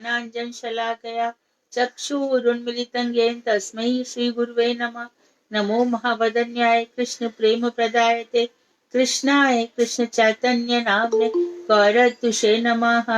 ज्ञानाञ्जन शलाकया चक्षुरुन्मिलितं येन तस्मै श्रीगुरुवे नमः। नमो महावदन्याय कृष्ण प्रेम प्रदायते कृष्णाय कृष्ण चैतन्य नाम्ने गौरतुषे नमः।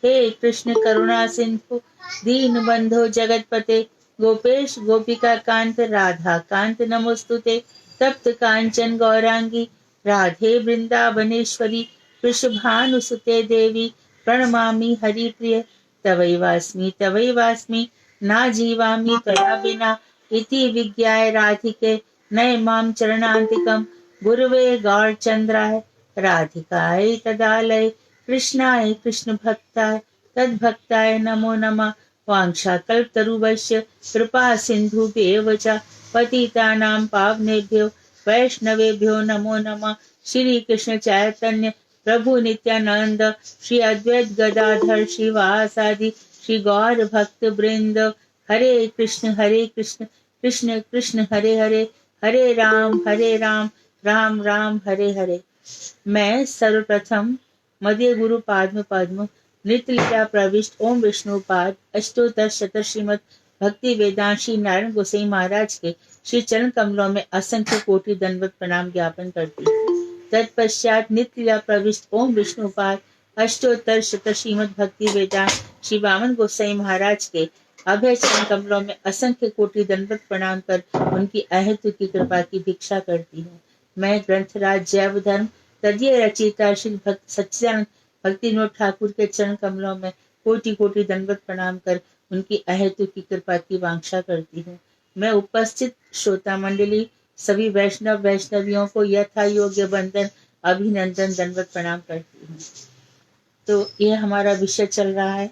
हे कृष्ण करुणा सिंधु दीनबंधो जगतपते गोपेश गोपिका कांत राधा कांत नमोस्तुते। तप्त कांचन गौरांगी राधे वृंदावनेश्वरी वृषभानुसुते देवी प्रणमामि हरिप्रिय। तवैवास्मि ना जीवामि त्वया विना इति विज्ञाय राधिके नयमां चरणान्तिकं गुरुवे गौरचन्द्राय राधिकाय तदालय कृष्णाय कृष्ण भक्ताय तद्भक्ताय नमो नमः। वाञ्छाकल्पतरुभ्यश्च कृपा सिन्धुभ्येव च पतितानां पावनेभ्यो वैष्णवेभ्यो नमो नमः। श्री कृष्ण चैतन्य प्रभु नित्यानंद श्री अद्वैत गदाधर श्रीवासादि श्री गौर भक्त वृंद। हरे कृष्ण कृष्ण कृष्ण हरे हरे हरे राम राम राम हरे हरे। मैं सर्वप्रथम मध्य गुरु पाद्म पद्म नित्य लीला प्रविष्ट ओम विष्णुपाद अष्टोत्तर शत श्रीमद भक्ति वेदांत श्री नारायण गोसाई महाराज के श्री चरण कमलों में असंख्य कोटि दंडवत प्रणाम ज्ञापन करती हूँ। तत्पश्चात नित्य लीला प्रविष्ट ओम विष्णुपाद अष्टोत्तर शत श्रीमद भक्ति वेदांत श्री वामन गोसाई महाराज के अभय चरण कमलों में असंख्य कोटि दंडवत प्रणाम कर उनकी अहेतु की कृपा की भिक्षा करती हूँ। मैं ग्रंथराज जैवधर्म तदीय रचयिता श्री भक्त सच्चिदानंद भक्ति विनोद ठाकुर के चरण कमलों में कोटि कोटि दंडवत प्रणाम कर उनकी अहेतु की कृपा की वांछा करती हूँ। मैं उपस्थित श्रोता मंडली सभी वैष्णव वैष्णवियों को यथा योग्य वंदन अभिनंदन दंडवत प्रणाम करती हूँ। तो ये हमारा विषय चल रहा है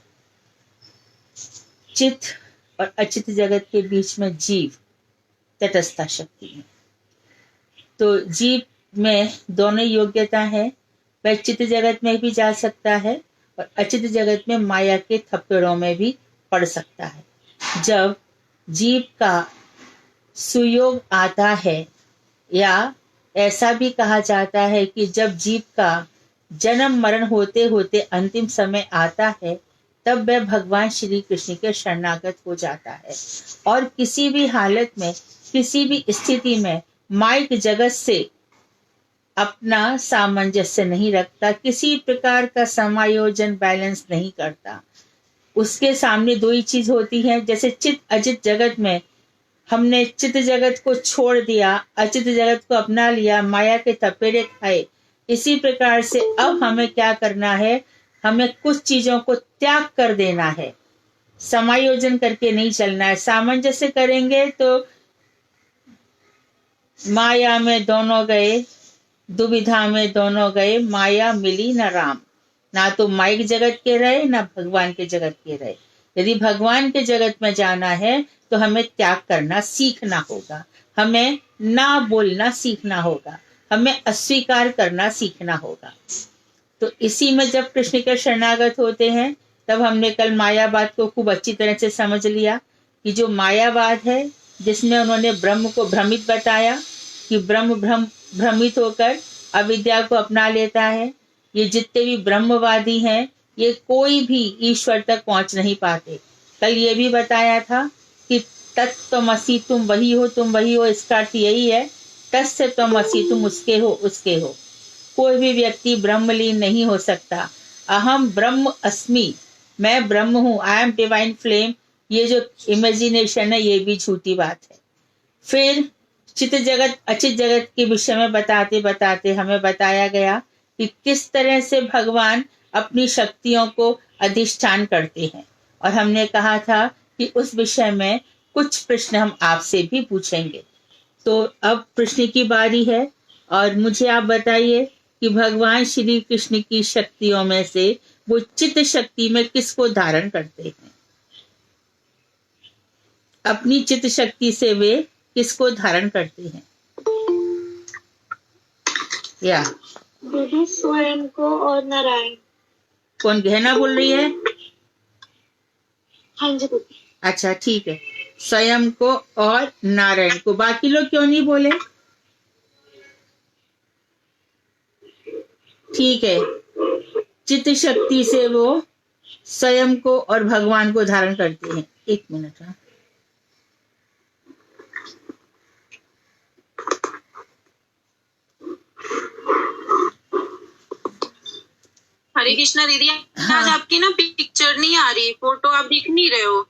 चित और अचित जगत के बीच में जीव तटस्था शक्ति में। तो जीव में दोनों योग्यता है, वह चित जगत में भी जा सकता है और अचित जगत में माया के थप्पड़ों में भी पड़ सकता है। जब जीव का सुयोग आता है या ऐसा भी कहा जाता है कि जब जीव का जन्म मरण होते होते अंतिम समय आता है तब वह भगवान श्री कृष्ण के शरणागत हो जाता है और किसी भी हालत में किसी भी स्थिति में माइक जगत से अपना सामंजस्य नहीं रखता, किसी प्रकार का समायोजन बैलेंस नहीं करता। उसके सामने दो ही चीज होती है, जैसे चित अचित जगत में हमने चित जगत को छोड़ दिया, अचित जगत को अपना लिया, माया के थपेड़े खाए। इसी प्रकार से अब हमें क्या करना है, हमें कुछ चीजों को त्याग कर देना है, समायोजन करके नहीं चलना है। सामंजस्य करेंगे तो माया में दोनों गए, दुविधा में दोनों गए, माया मिली न राम। ना तो माइक जगत के रहे ना भगवान के जगत के रहे। यदि भगवान के जगत में जाना है तो हमें त्याग करना सीखना होगा, हमें ना बोलना सीखना होगा, हमें अस्वीकार करना सीखना होगा। तो इसी में जब कृष्ण के शरणागत होते हैं तब हमने कल मायावाद को खूब अच्छी तरह से समझ लिया कि जो मायावाद है जिसमें उन्होंने ब्रह्म को भ्रमित बताया कि ब्रह्म भ्रमित होकर अविद्या को अपना लेता है। ये जितने भी ब्रह्मवादी हैं ये कोई भी ईश्वर तक पहुंच नहीं पाते। कल ये भी बताया था कि तत्त्वमसि तुम वही हो, इसका अर्थ यही है तस्य त्वमसि तुम उसके हो। कोई भी व्यक्ति ब्रह्मलीन नहीं हो सकता। अहम ब्रह्म अस्मि, मैं ब्रह्म हूं, आई एम डिवाइन फ्लेम, ये जो इमेजिनेशन है ये भी झूठी बात है। फिर चित जगत अचित जगत के विषय में बताते बताते हमें बताया गया कि किस तरह से भगवान अपनी शक्तियों को अधिष्ठान करते हैं, और हमने कहा था कि उस विषय में कुछ प्रश्न हम आपसे भी पूछेंगे। तो अब प्रश्न की बारी है और मुझे आप बताइए कि भगवान श्री कृष्ण की शक्तियों में से वो चित्त शक्ति में किसको धारण करते हैं? अपनी चित्त शक्ति से वे किसको धारण करते हैं? या दीदी स्वयं को और नारायण। कौन गहना बोल रही है? हाँ जी दीदी। अच्छा ठीक है, स्वयं को और नारायण को। बाकी लोग क्यों नहीं बोले? ठीक है, चित्त शक्ति से वो स्वयं को और भगवान को धारण करते हैं। एक मिनट। हाँ, हरे कृष्णा दीदी, हाँ। आज आपकी ना पिक्चर नहीं आ रही, फोटो आप दिख नहीं रहे हो।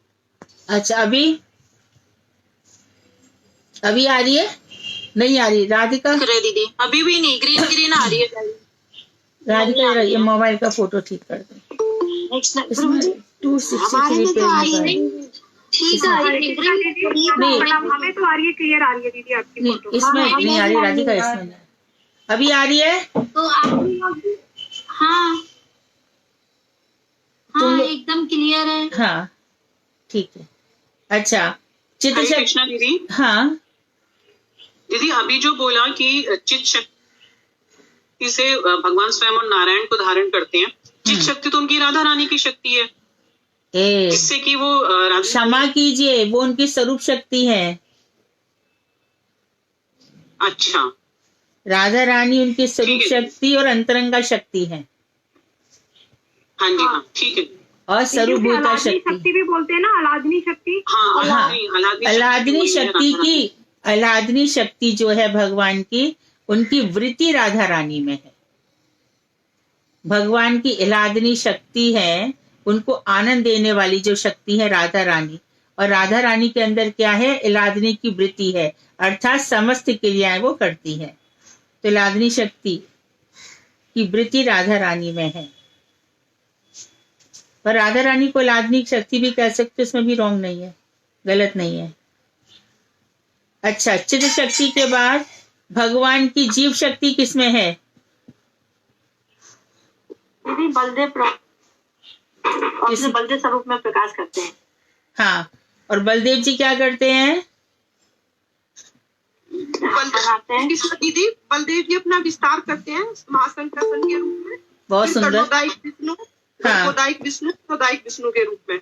अच्छा, अभी आ रही है? नहीं आ रही। राधिका, दिख रहे दीदी, अभी भी नहीं, ग्रीन ग्रीन आ रही है। राधिका ये मोबाइल का फोटो ठीक कर दे। इसमें 263 पेज में ठीक है नहीं, हमें तो आ रही है, क्लियर आ रही है दीदी आपकी नहीं, फोटो। इसमें नहीं आ रही राधिका, इसमें नहीं। अभी आ रही है? तो आप हाँ हाँ एकदम क्लियर है। हाँ, ठीक है। अच्छा, चित्त हरे शक्ति। कृष्णा दीदी, हाँ दीदी अभी जो बोला कि चित शक्ति से भगवान स्वयं और नारायण को धारण करते हैं, चित शक्ति तो उनकी राधा रानी की शक्ति है, ए जिससे कि वो राधा क्षमा कीजिए, वो उनकी स्वरूप शक्ति है। अच्छा, राधा रानी उनकी स्वरूप ठीक है। शक्ति और अंतरंगा शक्ति है, हाँ जी, हाँ ठीक है। और सर्वभूता शक्ति। शक्ति भी बोलते हैं ना, अलादनी शक्ति। हाँ, हाँ, अलादनी शक्ति राधा की, अलादनी शक्ति जो है भगवान की, उनकी वृत्ति राधा रानी में है। भगवान की इलादनी शक्ति है, उनको आनंद देने वाली जो शक्ति है राधा रानी, और राधा रानी के अंदर क्या है? इलादनी की वृत्ति है, अर्थात समस्त क्रियाएं वो करती है। तो इलादनी शक्ति की वृत्ति राधा रानी में है, पर राधा रानी को इलादनी शक्ति भी कह सकते, इसमें भी रॉन्ग नहीं है, गलत नहीं है। अच्छा, चित्त शक्ति के बाद भगवान की जीव शक्ति किसमें है? दीदी बलदेव बलदेव स्वरूप में प्रकाश करते हैं। हाँ, और बलदेव जी क्या करते हैं? दीदी बलदेव जी अपना विस्तार करते हैं महासंकर्षण के रूप में। बहुत सुंदर। गर्भोदायक विष्णु के रूप में।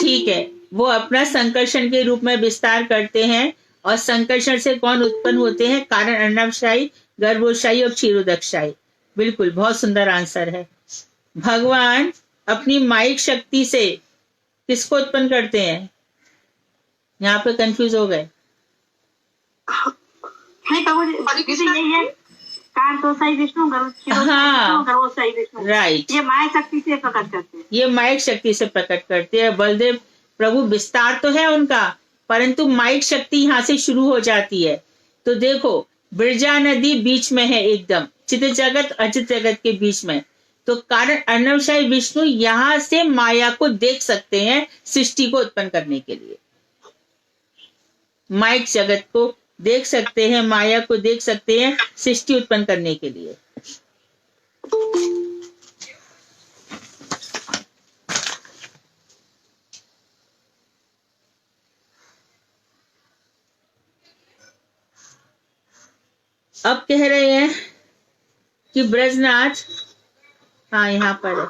ठीक है, वो अपना संकर्षण के रूप में विस्तार करते हैं, और संकर्षण से कौन उत्पन्न होते हैं? कारण अर्णवशाही, गर्भोशाही और क्षीरोदकशाही। बिल्कुल, बहुत सुंदर आंसर है। भगवान अपनी माइक शक्ति से किसको उत्पन्न करते हैं? यहाँ पे कंफ्यूज हो गए। नहीं प्रभु जी, यही है कांतोसाई विष्णु, हाँ, गर्भोसाई विष्णु, राइट। ये माया शक्ति से प्रकट करते हैं। ये माइक शक्ति से प्रकट करते हैं। बलदेव प्रभु विस्तार तो है उनका, परंतु माइक शक्ति यहाँ से शुरू हो जाती है। तो देखो, बिरजा नदी बीच में है, एकदम चित जगत अचित जगत के बीच में। तो कारण अर्णवशाही विष्णु यहाँ से माया को देख सकते हैं सृष्टि को उत्पन्न करने के लिए। माइक जगत को देख सकते हैं, माया को देख सकते हैं सृष्टि उत्पन्न करने के लिए। अब कह रहे हैं कि ब्रजनाथ, हाँ यहाँ पर है।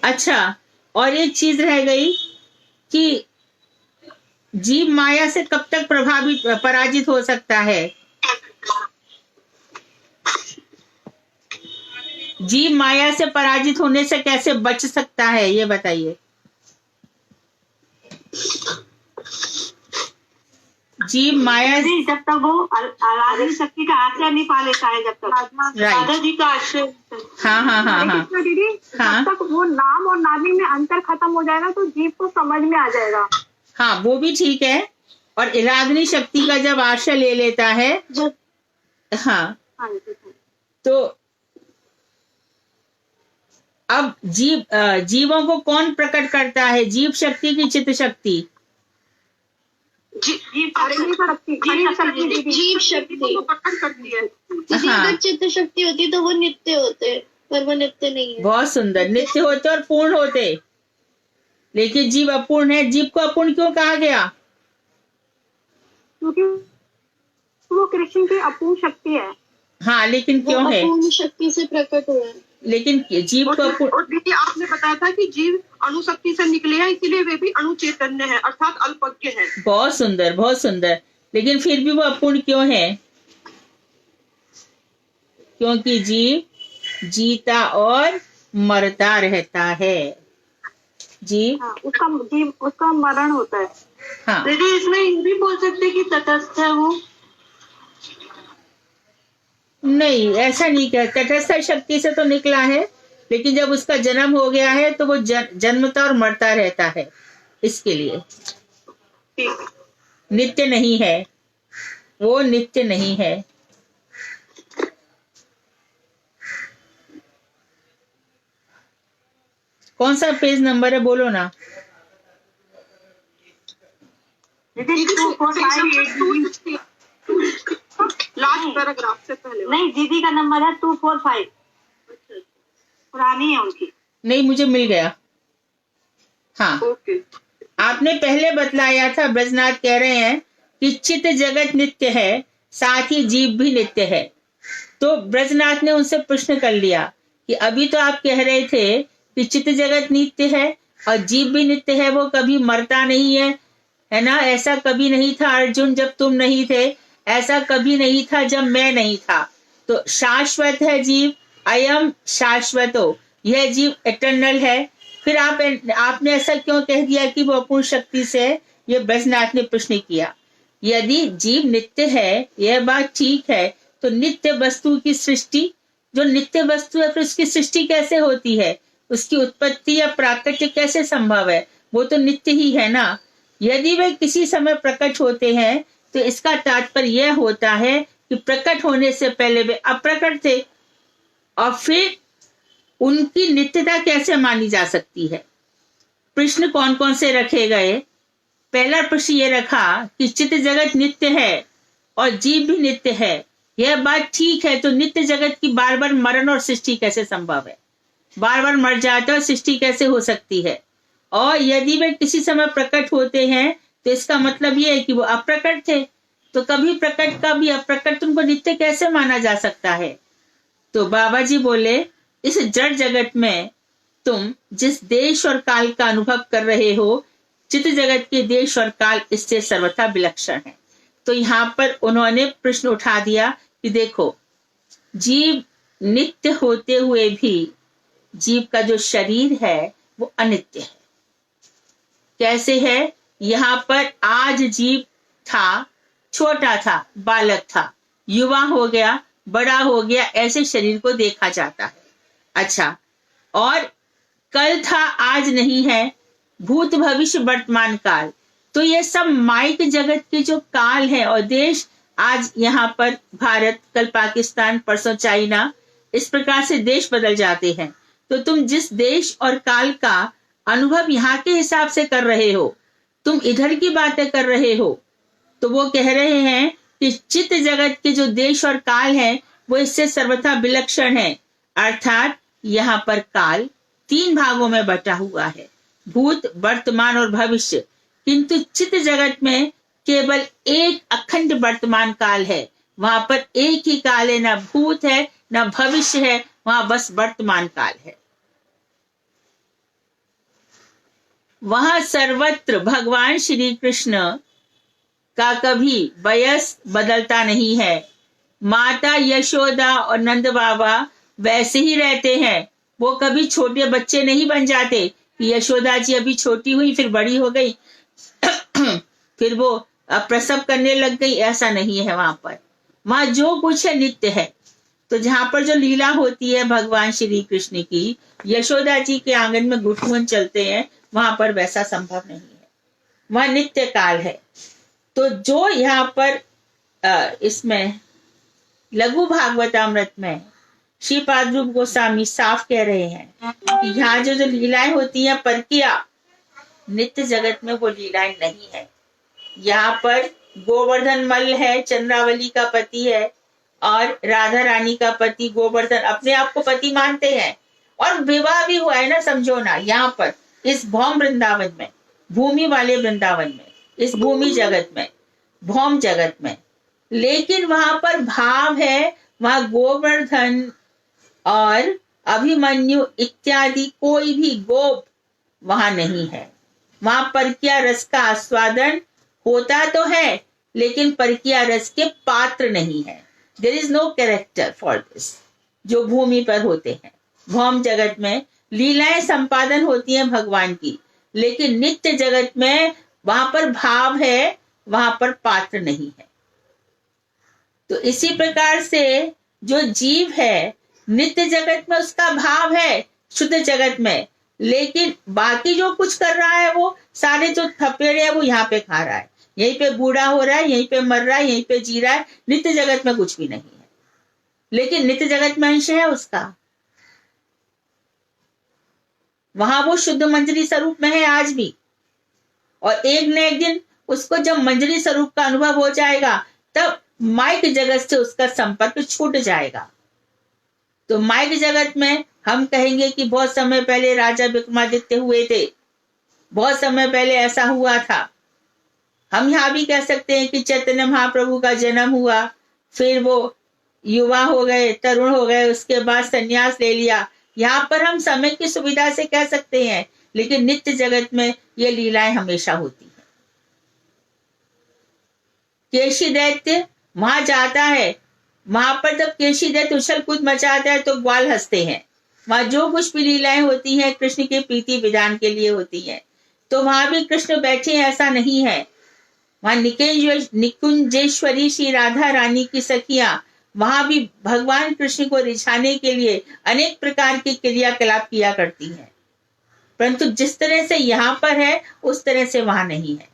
अच्छा, और एक चीज रह गई कि जीव माया से कब तक पराजित हो सकता है? जीव माया से पराजित होने से कैसे बच सकता है, ये बताइए। जीव माया, जब तक वो अलादनी शक्ति का आश्रय नहीं पा लेता है, जब तक राधा जी का आश्रय। हाँ हाँ हाँ हाँ दीदी, हाँ, जब तक वो नाम और नामी में अंतर खत्म हो जाएगा तो जीव को समझ में आ जाएगा। हाँ, वो भी ठीक है। और इलादनी शक्ति का जब आश्रय ले लेता है, हाँ, तो अब जीवों को कौन प्रकट करता है? जीव शक्ति की चित्त शक्ति? जीव शक्ति को प्रकट करती है। हाँ, चित्त शक्ति होती तो वो नित्य होते, पर वो नित्य नहीं है। बहुत सुंदर, नित्य होते और पूर्ण होते, लेकिन जीव अपूर्ण है। जीव को अपूर्ण क्यों कहा गया? क्योंकि वो कृष्ण की अपूर्ण शक्ति है। हाँ, लेकिन क्यों है? अपूर्ण शक्ति से प्रकट हुआ है। लेकिन जीव को अपूर्ण, और दीदी आपने बताया था कि जीव अणुशक्ति से निकले हैं, इसीलिए वे भी अणुचैतन्य है, अर्थात अल्पज्ञ है। बहुत सुंदर, बहुत सुंदर। लेकिन फिर भी वो अपूर्ण क्यों है? क्योंकि जीव जीता और मरता रहता है। जी हाँ, उसका मरण होता है। हाँ, दीदी इसमें ये भी बोल सकते हैं कि तटस्थ है वो। नहीं ऐसा नहीं कह, तटस्थ शक्ति से तो निकला है, लेकिन जब उसका जन्म हो गया है तो वो जन्मता और मरता रहता है, इसके लिए ठीक है। नित्य नहीं है, वो नित्य नहीं है। कौन सा पेज नंबर है बोलो ना। दीदी 245 लास्ट पैराग्राफ से पहले। नहीं, दीदी का नंबर है 245, पुरानी है उनकी। नहीं मुझे मिल गया। हाँ, ओके। आपने पहले बतलाया था, ब्रजनाथ कह रहे हैं कि चित्त जगत नित्य है, साथ ही जीव भी नित्य है। तो ब्रजनाथ ने उनसे प्रश्न कर लिया कि अभी तो आप कह रहे थे कि चित्त जगत नित्य है और जीव भी नित्य है, वो कभी मरता नहीं है ना? ऐसा कभी नहीं था अर्जुन जब तुम नहीं थे, ऐसा कभी नहीं था जब मैं नहीं था। तो शाश्वत है जीव, अयम शाश्वतो, यह जीव इटर्नल है। फिर आपने ऐसा क्यों कह दिया कि वो अपूर्ण शक्ति से? ये ब्रजनाथ ने प्रश्न किया। यदि जीव नित्य है, यह बात ठीक है, तो नित्य वस्तु की सृष्टि, जो नित्य वस्तु है फिर उसकी सृष्टि कैसे होती है? उसकी उत्पत्ति या प्राकट्य कैसे संभव है? वो तो नित्य ही है ना। यदि वे किसी समय प्रकट होते हैं तो इसका तात्पर्य यह होता है कि प्रकट होने से पहले वे अप्रकट थे, और फिर उनकी नित्यता कैसे मानी जा सकती है? प्रश्न कौन कौन से रखे गए? पहला प्रश्न ये रखा कि चित्त जगत नित्य है और जीव भी नित्य है, यह बात ठीक है, तो नित्य जगत की बार बार मरण और सृष्टि कैसे संभव है? बार बार मर जाता है, सृष्टि कैसे हो सकती है? और यदि वे किसी समय प्रकट होते हैं तो इसका मतलब ये है कि वो अप्रकट थे, तो कभी प्रकट कभी अप्रकट, तुमको नित्य कैसे माना जा सकता है? तो बाबा जी बोले, इस जड़ जगत में तुम जिस देश और काल का अनुभव कर रहे हो, चित्त जगत के देश और काल इससे सर्वथा विलक्षण है। तो यहाँ पर उन्होंने प्रश्न उठा दिया कि देखो, जीव नित्य होते हुए भी जीव का जो शरीर है वो अनित्य है। कैसे है? यहाँ पर आज जीव था, छोटा था, बालक था, युवा हो गया, बड़ा हो गया, ऐसे शरीर को देखा जाता है। अच्छा, और कल था आज नहीं है, भूत भविष्य वर्तमान काल, तो ये सब माइक जगत के जो काल है और देश, आज यहाँ पर भारत, कल पाकिस्तान, परसों चाइना, इस प्रकार से देश बदल जाते हैं। तो तुम जिस देश और काल का अनुभव यहाँ के हिसाब से कर रहे हो, तुम इधर की बातें कर रहे हो, तो वो कह रहे हैं कि चित्त जगत के जो देश और काल है वो इससे सर्वथा विलक्षण है। अर्थात यहाँ पर काल 3 भागों में बटा हुआ है, भूत, वर्तमान और भविष्य, किंतु चित्त जगत में केवल एक अखंड वर्तमान काल है। वहां पर एक ही काल है, ना भूत है ना भविष्य है, वहां बस वर्तमान काल है। वहां सर्वत्र भगवान श्री कृष्ण का कभी वयस बदलता नहीं है। माता यशोदा और नंद बाबा वैसे ही रहते हैं, वो कभी छोटे बच्चे नहीं बन जाते कि यशोदा जी अभी छोटी हुई फिर बड़ी हो गई फिर वो प्रसव करने लग गई, ऐसा नहीं है। वहां जो कुछ है नित्य है। तो जहां पर जो लीला होती है भगवान श्री कृष्ण की, यशोदा जी के आंगन में गुटुवन चलते हैं, वहां पर वैसा संभव नहीं है, वह नित्य काल है। तो जो यहाँ पर इसमें लघु भागवतामृत में श्रीपाद रूप गोस्वामी साफ कह रहे हैं कि यहाँ जो लीलाएं होती हैं परकिया, नित्य जगत में वो लीलाएं नहीं है। यहाँ पर गोवर्धन मल्ल है, चंद्रावली का पति है, और राधा रानी का पति गोवर्धन अपने आप को पति मानते हैं, और विवाह भी हुआ है ना, समझो ना। यहाँ पर इस भौम वृंदावन में, भूमि वाले वृंदावन में, इस भूमि जगत में, भौम जगत में, लेकिन वहां पर भाव है, वहां गोवर्धन और अभिमन्यु इत्यादि कोई भी गोप वहां नहीं है। वहां परकिया रस का आस्वादन होता तो है, लेकिन परकिया रस के पात्र नहीं है। There is no character for this. जो भूमि पर होते हैं। भौम जगत में लीलाएं संपादन होती हैं भगवान की, लेकिन नित्य जगत में वहां पर भाव है, वहां पर पात्र नहीं है। तो इसी प्रकार से जो जीव है नित्य जगत में उसका भाव है शुद्ध जगत में, लेकिन बाकी जो कुछ कर रहा है वो सारे जो थपेड़े है वो यहाँ पे खा रहा है, यहीं पे बूढ़ा हो रहा है, यहीं पे मर रहा है, यहीं पे जी रहा है। नित्य जगत में कुछ भी नहीं है, लेकिन नित्य जगत में अंश है उसका, वहां वो शुद्ध मंजरी स्वरूप में है आज भी। और एक न एक दिन उसको जब मंजरी स्वरूप का अनुभव हो जाएगा तब माइक जगत से उसका संपर्क छूट जाएगा। तो माइक जगत में हम कहेंगे कि बहुत समय पहले राजा विक्रमादित्य हुए थे, बहुत समय पहले ऐसा हुआ था। हम यहाँ भी कह सकते हैं कि चैतन्य महाप्रभु का जन्म हुआ, फिर वो युवा हो गए, तरुण हो गए, उसके बाद संन्यास ले लिया। यहाँ पर हम समय की सुविधा से कह सकते हैं, लेकिन नित्य जगत में ये लीलाएं हमेशा होती हैं। केशी दैत्य वहां जाता है, वहां पर जब केशी दैत्य उछल कूद मचाता है तो ग्वाल हंसते हैं। वहां जो कुछ भी लीलाएं होती हैं कृष्ण के प्रीति विधान के लिए होती हैं। तो वहां भी कृष्ण बैठे हैं ऐसा नहीं है। वहां निकुंजेश्वरी श्री राधा रानी की सखियां वहां भी भगवान कृष्ण को रिझाने के लिए अनेक प्रकार की क्रियाकलाप किया करती हैं, परंतु जिस तरह से यहाँ पर है उस तरह से वहां नहीं है।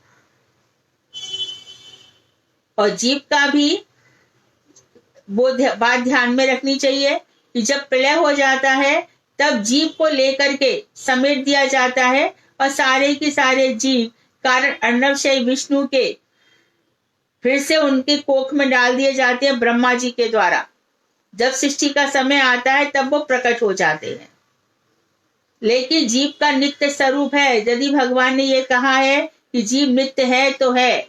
और जीव का भी वो बात ध्यान में रखनी चाहिए कि जब प्रलय हो जाता है तब जीव को लेकर के समेट दिया जाता है और सारे के सारे जीव कारण अर्णवशय विष्णु के फिर से उनके कोख में डाल दिए जाते हैं ब्रह्मा जी के द्वारा। जब सृष्टि का समय आता है तब वो प्रकट हो जाते हैं। लेकिन जीव का नित्य स्वरूप है। यदि भगवान ने ये कहा है कि जीव नित्य है तो है।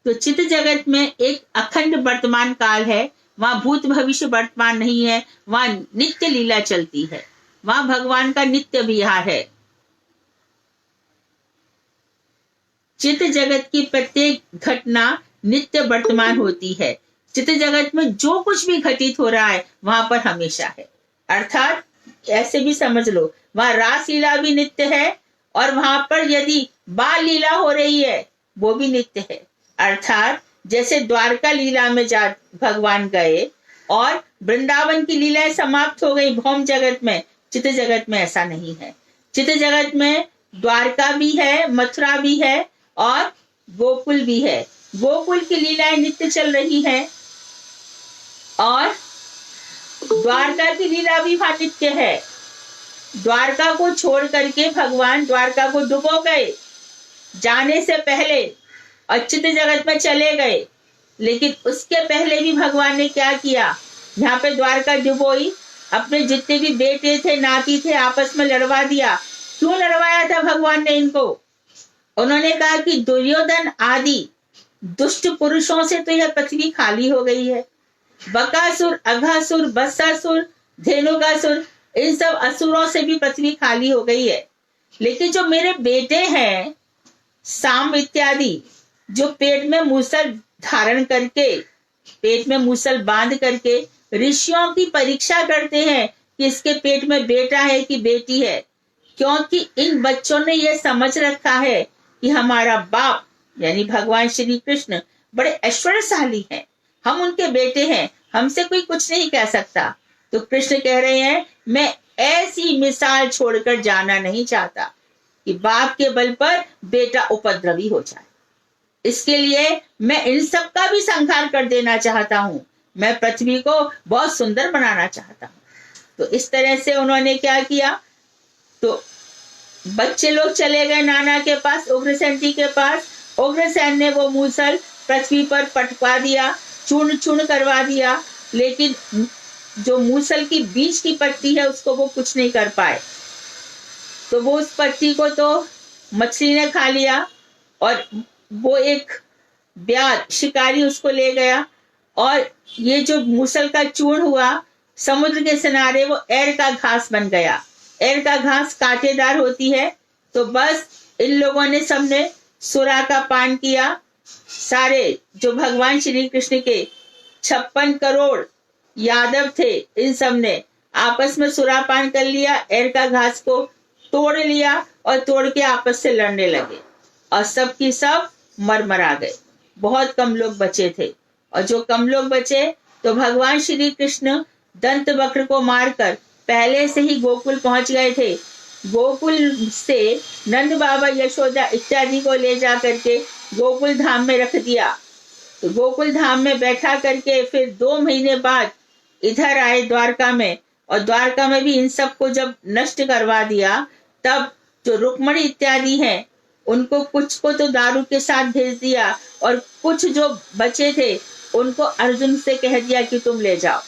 तो चित्त जगत में एक अखंड वर्तमान काल है, वहां भूत भविष्य वर्तमान नहीं है, वहां नित्य लीला चलती है, वहां भगवान का नित्य विहार है। चित्त जगत की प्रत्येक घटना नित्य वर्तमान होती है। चित्त जगत में जो कुछ भी घटित हो रहा है वहां पर हमेशा है। अर्थात ऐसे भी समझ लो, वहां रास लीला भी नित्य है और वहां पर यदि बाल लीला हो रही है वो भी नित्य है। अर्थात जैसे द्वारका लीला में भगवान गए और वृंदावन की लीलाएं समाप्त हो गई भौम जगत में, चित्त जगत में ऐसा नहीं है। चित्त जगत में द्वारका भी है, मथुरा भी है और गोकुल भी है। गोकुल की लीलाएं नित्य चल रही हैं और द्वारका की लीला भी वहां नित्य है। द्वारका को छोड़ करके भगवान द्वारका को डुबो गए जाने से पहले और चित्त जगत में चले गए, लेकिन उसके पहले भी भगवान ने क्या किया, यहाँ पे द्वारका डुबोई, अपने जितने भी बेटे थे नाती थे आपस में लड़वा दिया। क्यों लड़वाया था भगवान ने इनको? उन्होंने कहा कि दुर्योधन आदि दुष्ट पुरुषों से तो यह पृथ्वी खाली हो गई है। बकासुर, अघासुर, बत्सासुर, धेनुकासुर, इन सब असुरों से भी पृथ्वी खाली हो गई है। लेकिन जो मेरे बेटे हैं साम इत्यादि, जो पेट में मूसल धारण करके, पेट में मूसल बांध करके ऋषियों की परीक्षा करते हैं कि इसके पेट में बेटा है कि बेटी है, क्योंकि इन बच्चों ने यह समझ रखा है कि हमारा बाप यानी भगवान श्री कृष्ण बड़े ऐश्वर्यशाली हैं, हम उनके बेटे हैं, हमसे कोई कुछ नहीं कह सकता। तो कृष्ण कह रहे हैं मैं ऐसी मिसाल छोड़कर जाना नहीं चाहता कि बाप के बल पर बेटा उपद्रवी हो जाए। इसके लिए मैं इन सब का भी संहार कर देना चाहता हूं। मैं पृथ्वी को बहुत सुंदर बनाना चाहता हूं। तो इस तरह से उन्होंने क्या किया, तो बच्चे लोग चले गए नाना के पास, उग्रसेन जी के पास। उग्रसेन ने वो मूसल पृथ्वी पर पटका दिया, चूर्ण चूर्ण करवा दिया, लेकिन जो मूसल की बीच की पट्टी है उसको वो कुछ नहीं कर पाए। तो वो उस पट्टी को तो मछली ने खा लिया और वो एक ब्याज शिकारी उसको ले गया और ये जो मूसल का चूर्ण हुआ समुद्र के किनारे वो एर का घास बन गया। एर का घास कांटेदार होती है। तो बस इन लोगों ने सबने सुरा का पान किया, सारे जो भगवान श्री कृष्ण के 56 करोड़ यादव थे, इन सब ने आपस में सुरापान कर लिया, एरका घास को तोड़ लिया और तोड़ के आपस से लड़ने लगे और सब की सब मर गए। बहुत कम लोग बचे थे और जो कम लोग बचे तो भगवान श्री कृष्ण दंत वक्र को मारकर पहले से ही गोकुल पहुंच गए थे। गोकुल से नंद बाबा, यशोदा इत्यादि को ले जा करके गोकुल धाम में रख दिया। तो गोकुल धाम में बैठा करके फिर 2 महीने बाद इधर आए द्वारका में, और द्वारका में भी इन सबको जब नष्ट करवा दिया, तब जो रुक्मणी इत्यादि हैं उनको कुछ को तो दारू के साथ भेज दिया और कुछ जो बचे थे उनको अर्जुन से कह दिया कि तुम ले जाओ।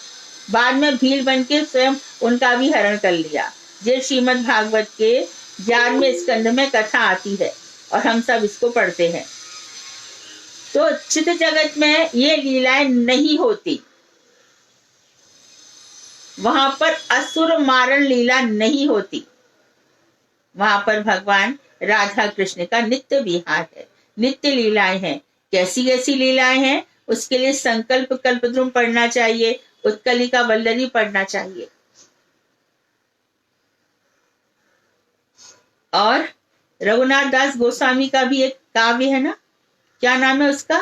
बाद में भील बन के स्वयं उनका भी हरण कर लिया। ये श्रीमद् भागवत के 11वें स्कंध में कथा आती है और हम सब इसको पढ़ते हैं। तो चित जगत में ये लीलाएं नहीं होती, वहां पर असुर मारण लीला नहीं होती। वहां पर भगवान राधा कृष्ण का नित्य विहार है, नित्य लीलाएं हैं। कैसी कैसी लीलाएं हैं उसके लिए संकल्प कल्पद्रुम पढ़ना चाहिए, उत्कलिका वल्लरी पढ़ना चाहिए। और रघुनाथ दास गोस्वामी का भी एक काव्य है ना, क्या नाम है उसका?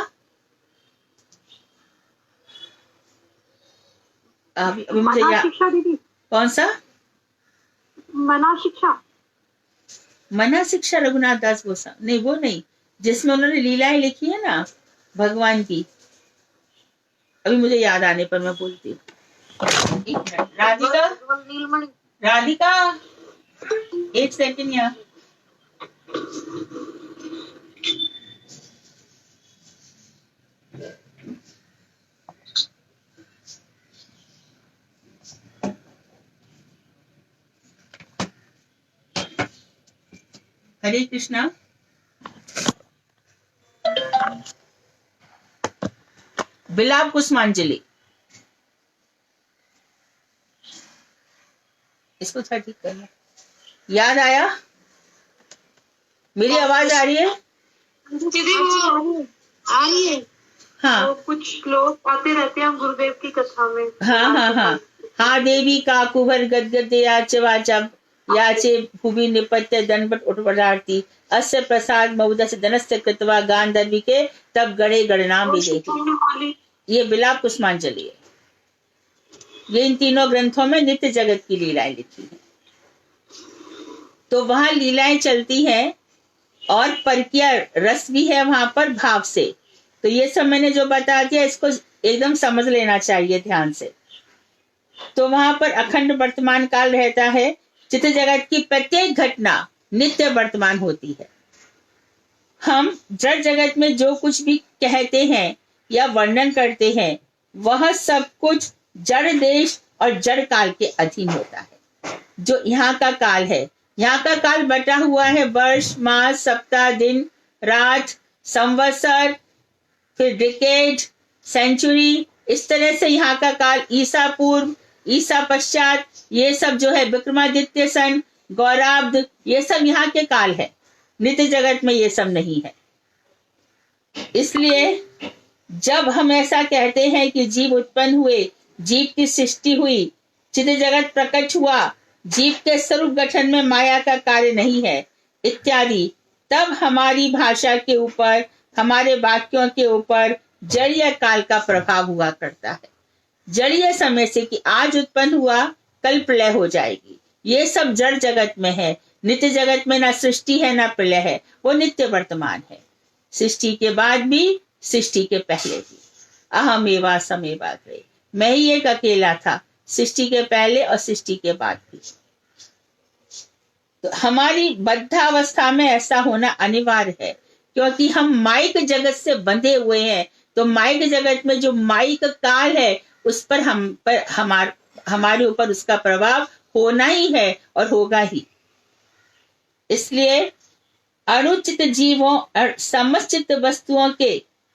अभी मुझे मना शिक्षा दीदी, कौन सा? मना शिक्षा। मना शिक्षा रघुनाथ दास गोस्वामी? नहीं, वो नहीं, जिसमें उन्होंने लीलाएं लिखी है ना भगवान की। अभी मुझे याद आने पर मैं बोलती हूँ। राधिका, राधिका, एक सेकंड यहाँ। हरे कृष्णा। बिलाप कुसुमांजलि, इसको थोड़ा ठीक करना। याद आया? मेरी आवाज आ रही है? दीदी वो आ रही है। हाँ, तो कुछ लोग आते रहते हैं गुरुदेव की कथा में। हाँ देवी का कुबर गदगद याच वाचब याचे भूमि निपत्य दंडवत उठवदार्ती अस्य प्रसाद मऊदस धनस्य कृतवा गांधर्वी के तब गणे गणनाम विदेही। ये बिलाप कुसुमांजलि है। ये इन तीनों ग्रंथों में नित्य जगत की लीलाएं लिखी हैं। तो वहां लीलाएं चलती हैं और परकीय रस भी है वहां पर भाव से। तो ये सब मैंने जो बता दिया इसको एकदम समझ लेना चाहिए ध्यान से। तो वहां पर अखंड वर्तमान काल रहता है। चित्त जगत की प्रत्येक घटना नित्य वर्तमान होती है। हम जड़ जगत में जो कुछ भी कहते हैं या वर्णन करते हैं वह सब कुछ जड़ देश और जड़ काल के अधीन होता है। जो यहाँ का काल है, यहाँ का काल बटा हुआ है वर्ष, मास, सप्ताह, दिन, रात, संवत्सर, फिर डिकेड, सेंचुरी, इस तरह से यहाँ का काल ईसा पूर्व, ईसा पश्चात, ये सब जो है विक्रमादित्य सन, गौराब्द, ये सब यहाँ के काल है। नित्य जगत में ये सब नहीं है। इसलिए जब हम ऐसा कहते हैं कि जीव उत्पन्न हुए, जीव की सृष्टि हुई, चित्त जगत प्रकट हुआ, जीव के स्वरूप गठन में माया का कार्य नहीं है इत्यादि, तब हमारी भाषा के ऊपर, हमारे वाक्यों के ऊपर जड़ीय काल का प्रभाव हुआ करता है। जड़ीय समय से कि आज उत्पन्न हुआ कल प्रलय हो जाएगी, ये सब जड़ जगत में है। नित्य जगत में ना सृष्टि है ना प्रलय है, वो नित्य वर्तमान है। सृष्टि के बाद भी, सृष्टि के पहले भी। अहमेवा समेवाग्रे, मैं ही एक अकेला था सृष्टि के पहले और सृष्टि के बाद भी। तो हमारी बद्धावस्था में ऐसा होना अनिवार्य है, क्योंकि हम माइक जगत से बंधे हुए हैं। तो माइक जगत में जो माइक काल है उस पर हमारे ऊपर उसका प्रभाव होना ही है और होगा ही। इसलिए अनुचित जीवों और समचित वस्तुओं के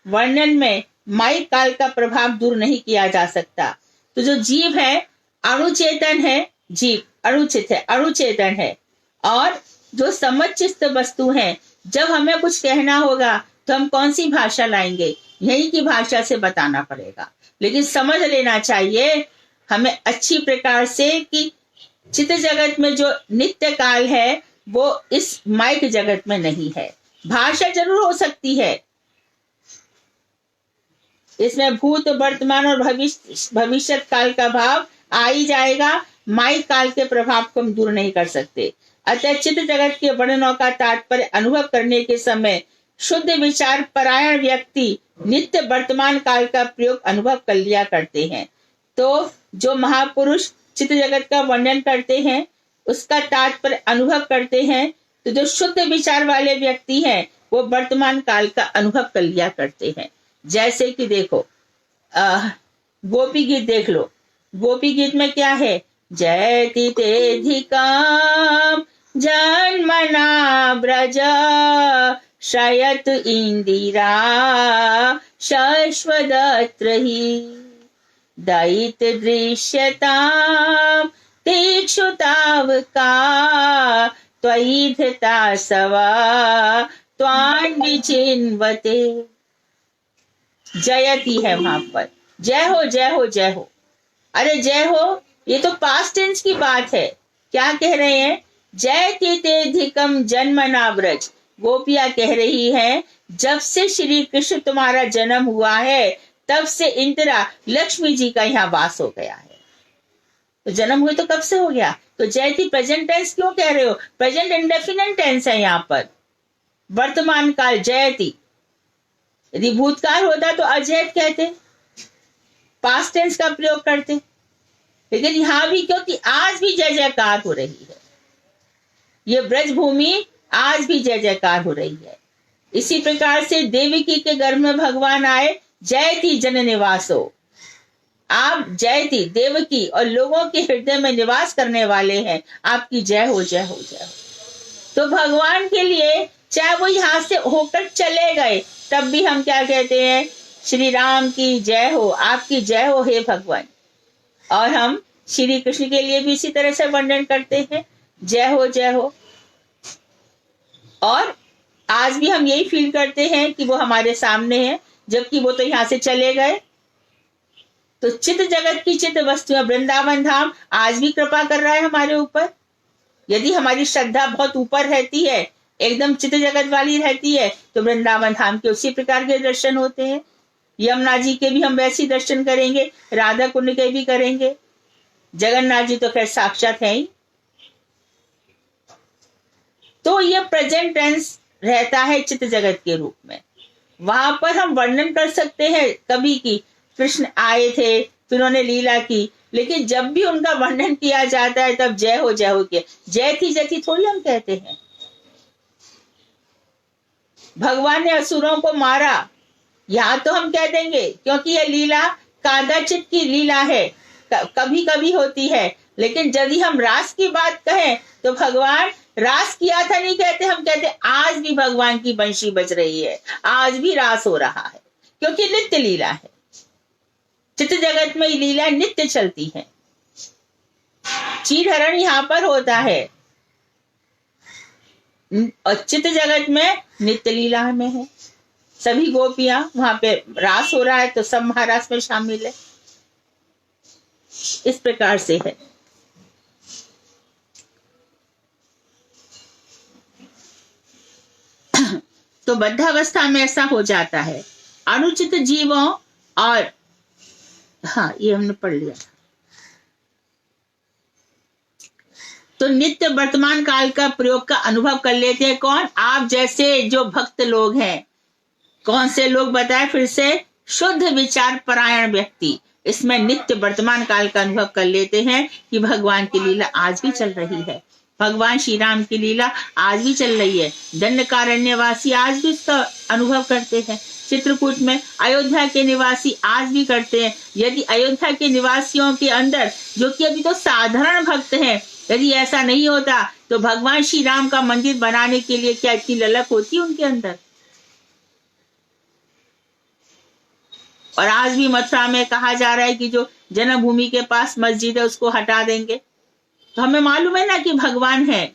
वर्णन में माइक काल का प्रभाव दूर नहीं किया जा सकता। तो जो जीव है अणुचेतन है, जीव अणुचित है, अणुचेतन है। और जो समचित वस्तु है, जब हमें कुछ कहना होगा तो हम कौन सी भाषा लाएंगे? यही की भाषा से बताना पड़ेगा। लेकिन समझ लेना चाहिए हमें अच्छी प्रकार से कि चित्त जगत में जो नित्य काल है वो इस माइक जगत में नहीं है। भाषा जरूर हो सकती है, इसमें भूत वर्तमान और भविष्य काल का भाव आ ही जाएगा। माइक काल के प्रभाव को हम दूर नहीं कर सकते। अतः चित्त जगत के वर्णनों का तात्पर्य अनुभव करने के समय शुद्ध विचार परायण व्यक्ति नित्य वर्तमान काल का प्रयोग अनुभव कर लिया करते हैं। तो जो महापुरुष चित्त जगत का वर्णन करते हैं उसका तात्पर्य अनुभव करते हैं, तो जो शुद्ध विचार वाले व्यक्ति हैं वो वर्तमान काल का अनुभव कर लिया करते हैं। जैसे कि देखो गोपी गीत देख लो। गोपी गीत में क्या है? जयति तेधिकाम जन्मना ब्रज शयत इंदिरा शश्वदत्र ही दयित दृश्यताम तीक्षुतावका त्वयि धृता सवा त्वान् विचिन्वते। जयति है वहां पर, जय हो जय हो जय हो। अरे जय हो ये तो पास्ट टेंस की बात है। क्या कह रहे हैं? जयति तेधिकम जन्मना ब्रज। गोपियां कह रही हैं जब से श्री कृष्ण तुम्हारा जन्म हुआ है तब से इंदिरा लक्ष्मी जी का यहाँ वास हो गया है। तो जन्म हुए तो कब से हो गया? तो जयति प्रेजेंट टेंस क्यों कह रहे हो? प्रेजेंट इंडेफिनिट टेंस है यहाँ पर। वर्तमान काल जयति, यदि भूतकाल होता तो अजयत कहते, पास्ट टेंस का प्रयोग करते। लेकिन यहां भी क्योंकि आज भी जय जयकार हो रही है, ये ब्रज भूमि आज भी जय जयकार हो रही है। इसी प्रकार से देवकी के गर्भ में भगवान आए, जयति जन निवासो। आप जयति देवकी और लोगों के हृदय में निवास करने वाले हैं, आपकी जय हो जय हो जय हो। तो भगवान के लिए चाहे वो यहां से होकर चले गए तब भी हम क्या कहते हैं? श्री राम की जय हो, आपकी जय हो हे भगवान। और हम श्री कृष्ण के लिए भी इसी तरह से वर्णन करते हैं, जय हो जय हो। और आज भी हम यही फील करते हैं कि वो हमारे सामने है, जबकि वो तो यहाँ से चले गए। तो चित्त जगत की चित्त वस्तुएं, वृंदावन धाम आज भी कृपा कर रहा है हमारे ऊपर। यदि हमारी श्रद्धा बहुत ऊपर रहती है, एकदम चित्त जगत वाली रहती है, तो वृंदावन धाम के उसी प्रकार के दर्शन होते हैं। यमुना जी के भी हम वैसे दर्शन करेंगे, राधा कुंड के भी करेंगे, जगन्नाथ जी तो खैर साक्षात है ही। तो ये प्रेजेंट टेंस रहता है चित्त जगत के रूप में। वहां पर हम वर्णन कर सकते हैं कभी कि कृष्ण आए थे, फिर उन्होंने लीला की, लेकिन जब भी उनका वर्णन किया जाता है तब जय हो के, जय थी थोड़ी हम कहते हैं। भगवान ने असुरों को मारा, यहां तो हम कह देंगे क्योंकि यह लीला कादाचित की लीला है, कभी कभी होती है। लेकिन यदि हम रास की बात कहें तो भगवान रास किया था नहीं कहते, हम कहते आज भी भगवान की बंशी बज रही है, आज भी रास हो रहा है, क्योंकि नित्य लीला है। चित्त जगत में लीला नित्य चलती है। चीरहरण यहाँ पर होता है और चित्त जगत में नित्य लीला में है। सभी गोपियां वहां पे रास हो रहा है तो सब महारास में शामिल है। इस प्रकार से है। तो बद्धावस्था में ऐसा हो जाता है। अनुचित जीवों और हाँ ये हमने पढ़ लिया था। तो नित्य वर्तमान काल का प्रयोग का अनुभव कर लेते हैं कौन? आप जैसे जो भक्त लोग हैं। कौन से लोग बताए फिर से? शुद्ध विचार परायण व्यक्ति इसमें नित्य वर्तमान काल का अनुभव कर लेते हैं कि भगवान की लीला आज भी चल रही है। भगवान श्री राम की लीला आज भी चल रही है। दंडकारण्यवासी आज भी इसका अनुभव करते हैं। चित्रकूट में अयोध्या के निवासी आज भी करते हैं। यदि अयोध्या के निवासियों के अंदर जो कि अभी तो साधारण भक्त हैं, यदि ऐसा नहीं होता तो भगवान श्री राम का मंदिर बनाने के लिए क्या इतनी ललक होती उनके अंदर? और आज भी मथुरा में कहा जा रहा है कि जो जन्मभूमि के पास मस्जिद है उसको हटा देंगे। तो हमें मालूम है ना कि भगवान है,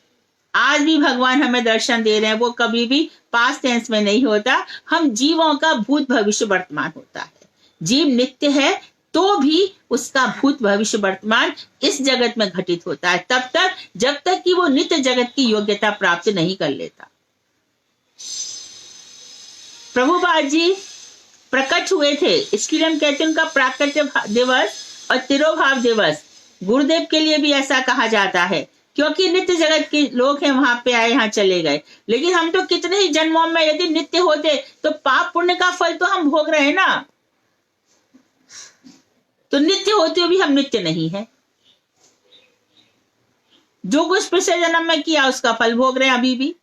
आज भी भगवान हमें दर्शन दे रहे हैं, वो कभी भी पास्ट टेंस में नहीं होता। हम जीवों का भूत भविष्य वर्तमान होता है। जीव नित्य है तो भी उसका भूत भविष्य वर्तमान इस जगत में घटित होता है, तब तक जब तक कि वो नित्य जगत की योग्यता प्राप्त नहीं कर लेता। प्रभुपाद जी प्रकट हुए थे, इसके लिए हम कहते हैं उनका प्राकट्य दिवस और तिरोभाव दिवस। गुरुदेव के लिए भी ऐसा कहा जाता है, क्योंकि नित्य जगत के लोग हैं, वहां पे आए, यहाँ चले गए। लेकिन हम तो कितने ही जन्मों में यदि नित्य होते तो पाप पुण्य का फल तो हम भोग रहे हैं ना। तो नित्य होते हुए भी हम नित्य नहीं है। जो कुछ पिछले जन्म में किया उसका फल भोग रहे हैं अभी भी।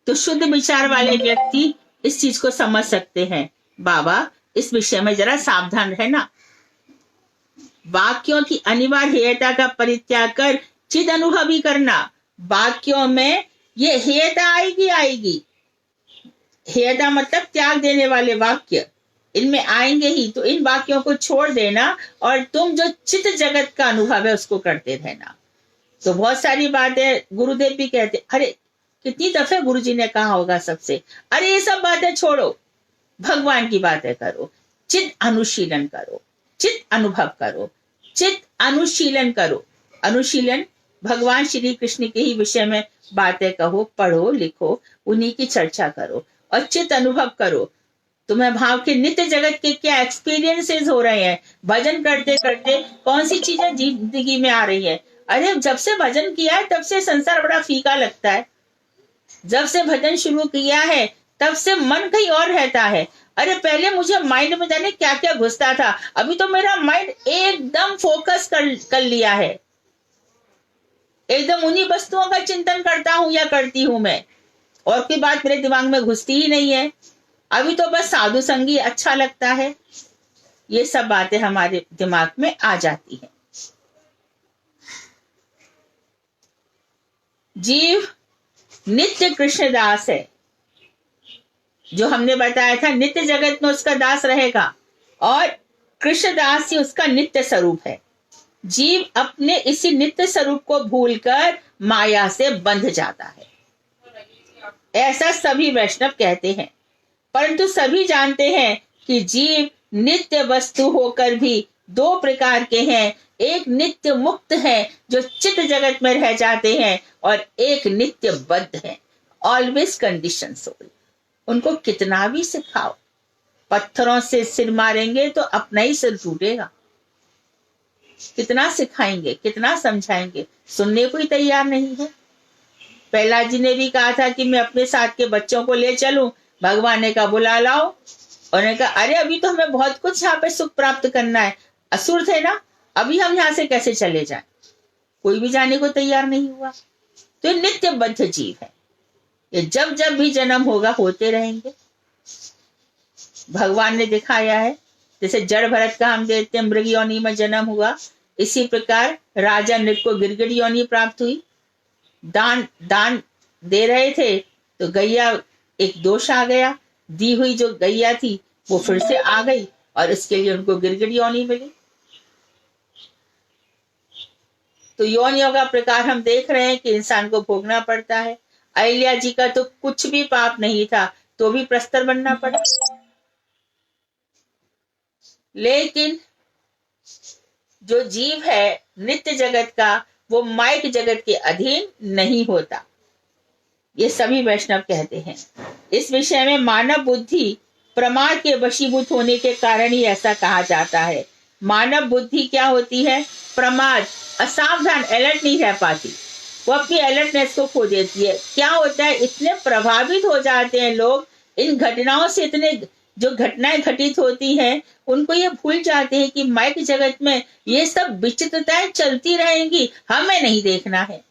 तो शुद्ध विचार वाले व्यक्ति इस चीज को समझ सकते हैं। बाबा इस विषय में जरा सावधान रहना। वाक्यों की अनिवार्य हेयता का परित्याग कर चिद अनुभवी करना। वाक्यों में ये हेयता आएगी। हेयता मतलब त्याग देने वाले वाक्य इनमें आएंगे ही, तो इन वाक्यों को छोड़ देना और तुम जो चित्त जगत का अनुभव है उसको करते रहना। तो बहुत सारी बातें गुरुदेव भी कहते, अरे कितनी दफे गुरुजी ने कहा होगा सबसे, अरे ये सब बातें छोड़ो, भगवान की बातें करो, चित्त अनुशीलन करो, चित्त अनुभव करो, चित्त अनुशीलन करो। अनुशीलन भगवान श्री कृष्ण के ही विषय में बातें कहो, पढ़ो, लिखो, उन्हीं की चर्चा करो और चित्त अनुभव करो। तुम्हें भाव के नित्य जगत के क्या एक्सपीरियंसेस हो रहे हैं, भजन करते करते कौन सी चीजें जिंदगी में आ रही है। अरे जब से भजन किया है तब से संसार बड़ा फीका लगता है। जब से भजन शुरू किया है तब से मन कहीं और रहता है। अरे पहले मुझे माइंड में जाने क्या क्या घुसता था, अभी तो मेरा माइंड एकदम फोकस कर लिया है। एकदम उन्हीं वस्तुओं का चिंतन करता हूं या करती हूं मैं, और कोई बात मेरे दिमाग में घुसती ही नहीं है। अभी तो बस साधु संगी अच्छा लगता है। ये सब बातें हमारे दिमाग में आ जाती हैं। जीव नित्य कृष्णदास है, जो हमने बताया था नित्य जगत में उसका दास रहेगा, और कृष्णदास ही उसका नित्य स्वरूप है। जीव अपने इसी नित्य स्वरूप को भूलकर माया से बंध जाता है, ऐसा सभी वैष्णव कहते हैं। परंतु सभी जानते हैं कि जीव नित्य वस्तु होकर भी दो प्रकार के हैं। एक नित्य मुक्त है जो चित्त जगत में रह जाते हैं, और एक नित्य बद्ध है, ऑलवेज कंडीशन सोल। उनको कितना भी सिखाओ, पत्थरों से सिर मारेंगे तो अपना ही सिर टूटेगा। कितना सिखाएंगे, कितना समझाएंगे, सुनने को ही तैयार नहीं है। प्रहलाद जी ने भी कहा था कि मैं अपने साथ के बच्चों को ले चलूं, भगवान ने कहा बुला लाओ। उन्होंने कहा अरे अभी तो हमें बहुत कुछ यहाँ पे सुख प्राप्त करना है, असुर थे ना, अभी हम यहाँ से कैसे चले जाएं। कोई भी जाने को तैयार नहीं हुआ। तो ये नित्य बद्ध जीव है, ये जब जब भी जन्म होगा होते रहेंगे। भगवान ने दिखाया है, जैसे जड़ भरत का हम देखते हैं मृग योनि में जन्म हुआ, इसी प्रकार राजा नृग को गिरगिट योनि प्राप्त हुई। दान दे रहे थे तो गैया, एक दोष आ गया, दी हुई जो गैया थी वो फिर से आ गई, और इसके लिए उनको गिरगिट योनि मिली। तो योनियों का प्रकार हम देख रहे हैं कि इंसान को भोगना पड़ता है। अहिल्या जी का तो कुछ भी पाप नहीं था तो भी प्रस्तर बनना पड़ा। लेकिन जो जीव है नित्य जगत का, वो माइक जगत के अधीन नहीं होता, ये सभी वैष्णव कहते हैं। इस विषय में मानव बुद्धि प्रमाद के वशीभूत होने के कारण ही ऐसा कहा जाता है। मानव बुद्धि क्या होती है? प्रमाद, असावधान, अलर्ट नहीं रह पाती, वो अपनी अलर्टनेस को खो देती है। क्या होता है, इतने प्रभावित हो जाते हैं लोग इन घटनाओं से, इतने जो घटनाएं घटित होती हैं उनको ये भूल जाते हैं कि माइक जगत में ये सब विचित्रताएं चलती रहेंगी, हमें नहीं देखना है।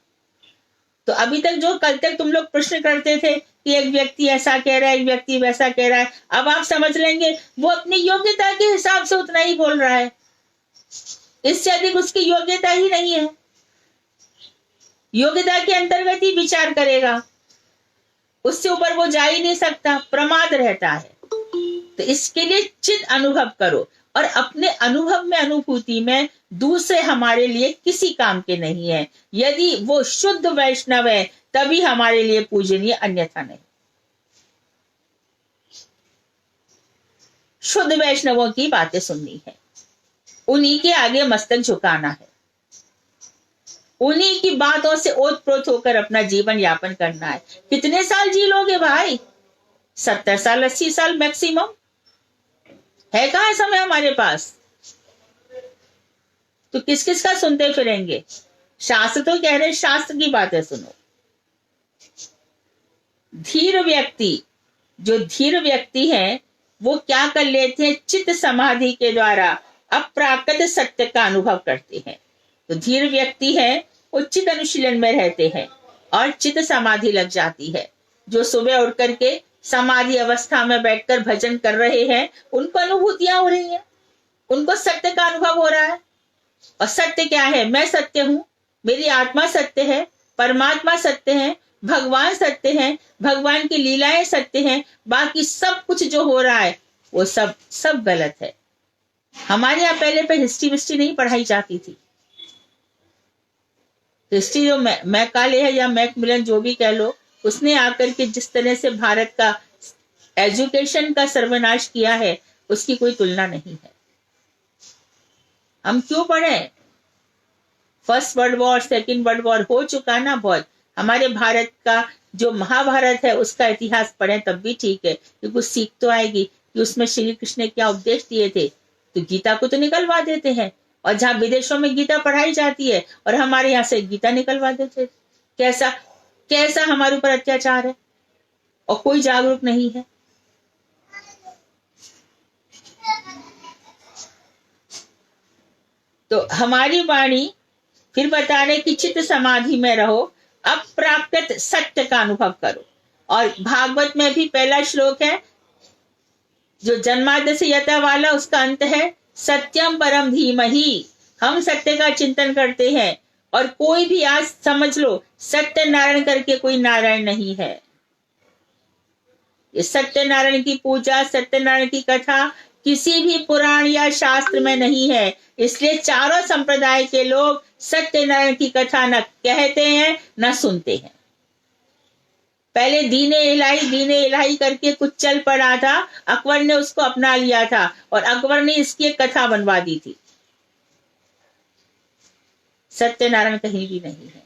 तो अभी तक जो कल तक तुम लोग प्रश्न करते थे कि एक व्यक्ति ऐसा कह रहा है, एक व्यक्ति वैसा कह रहा है, अब आप समझ लेंगे वो अपनी योग्यता के हिसाब से उतना ही बोल रहा है, इससे अधिक उसकी योग्यता ही नहीं है। योग्यता के अंतर्गत ही विचार करेगा, उससे ऊपर वो जा ही नहीं सकता, प्रमाद रहता है। तो इसके लिए चित्त अनुभव करो, और अपने अनुभव में, अनुभूति में दूसरे हमारे लिए किसी काम के नहीं है। यदि वो शुद्ध वैष्णव है तभी हमारे लिए पूजनीय, अन्यथा नहीं। शुद्ध वैष्णवों की बातें सुननी है, उन्हीं के आगे मस्तक झुकाना है, उन्हीं की बातों से ओतप्रोत होकर अपना जीवन यापन करना है। कितने साल जी लोगे भाई? 70 साल, 80 साल मैक्सिमम है। कहां समय हमारे पास? तो किस किस का सुनते फिरेंगे? शास्त्र तो कह रहे शास्त्र की बातें सुनो। धीर व्यक्ति, जो धीर व्यक्ति है वो क्या कर लेते हैं? चित्त समाधि के द्वारा अप्राकृत सत्य का अनुभव करते हैं। तो धीर व्यक्ति है वो चित्त अनुशीलन में रहते हैं और चित्त समाधि लग जाती है। जो सुबह उठ करके समाधि अवस्था में बैठकर भजन कर रहे हैं उनको अनुभूतियां हो रही हैं, उनको सत्य का अनुभव हो रहा है। और सत्य क्या है? मैं सत्य हूं, मेरी आत्मा सत्य है, परमात्मा सत्य है, भगवान सत्य है, भगवान की लीलाएं सत्य हैं, बाकी सब कुछ जो हो रहा है वो सब गलत है। हमारे यहाँ पहले पे हिस्ट्री विस्ट्री नहीं पढ़ाई जाती थी। हिस्ट्री जो मैकाले है या मैकमिलन जो भी कह लो, उसने आकर के जिस तरह से भारत का एजुकेशन का सर्वनाश किया है उसकी कोई तुलना नहीं है। हम क्यों पढ़े? First world war, second world war हो चुका ना बहुत। हमारे भारत का जो महाभारत है उसका इतिहास पढ़े तब भी ठीक है, क्योंकि कुछ सीख तो आएगी कि उसमें श्री कृष्ण ने क्या उपदेश दिए थे। तो गीता को तो निकलवा देते हैं, और जहां विदेशों में गीता पढ़ाई जाती है और हमारे यहाँ से गीता निकलवा देते। कैसा कैसा हमारे ऊपर अत्याचार है, और कोई जागरूक नहीं है। तो हमारी वाणी फिर बता रहे कि चित्त समाधि में रहो, अप्राकृत सत्य का अनुभव करो। और भागवत में भी पहला श्लोक है जो जन्माद्य से यथा वाला, उसका अंत है सत्यम परम धीमहि। हम सत्य का चिंतन करते हैं, और कोई भी आज समझ लो सत्य नारायण करके कोई नारायण नहीं है। ये सत्यनारायण की पूजा, सत्यनारायण की कथा किसी भी पुराण या शास्त्र में नहीं है। इसलिए चारों संप्रदाय के लोग सत्यनारायण की कथा न कहते हैं न सुनते हैं। पहले दीने इलाही करके कुछ चल पड़ा था, अकबर ने उसको अपना लिया था और अकबर ने इसकी एक कथा बनवा दी थी। सत्यनारायण कहीं भी नहीं है।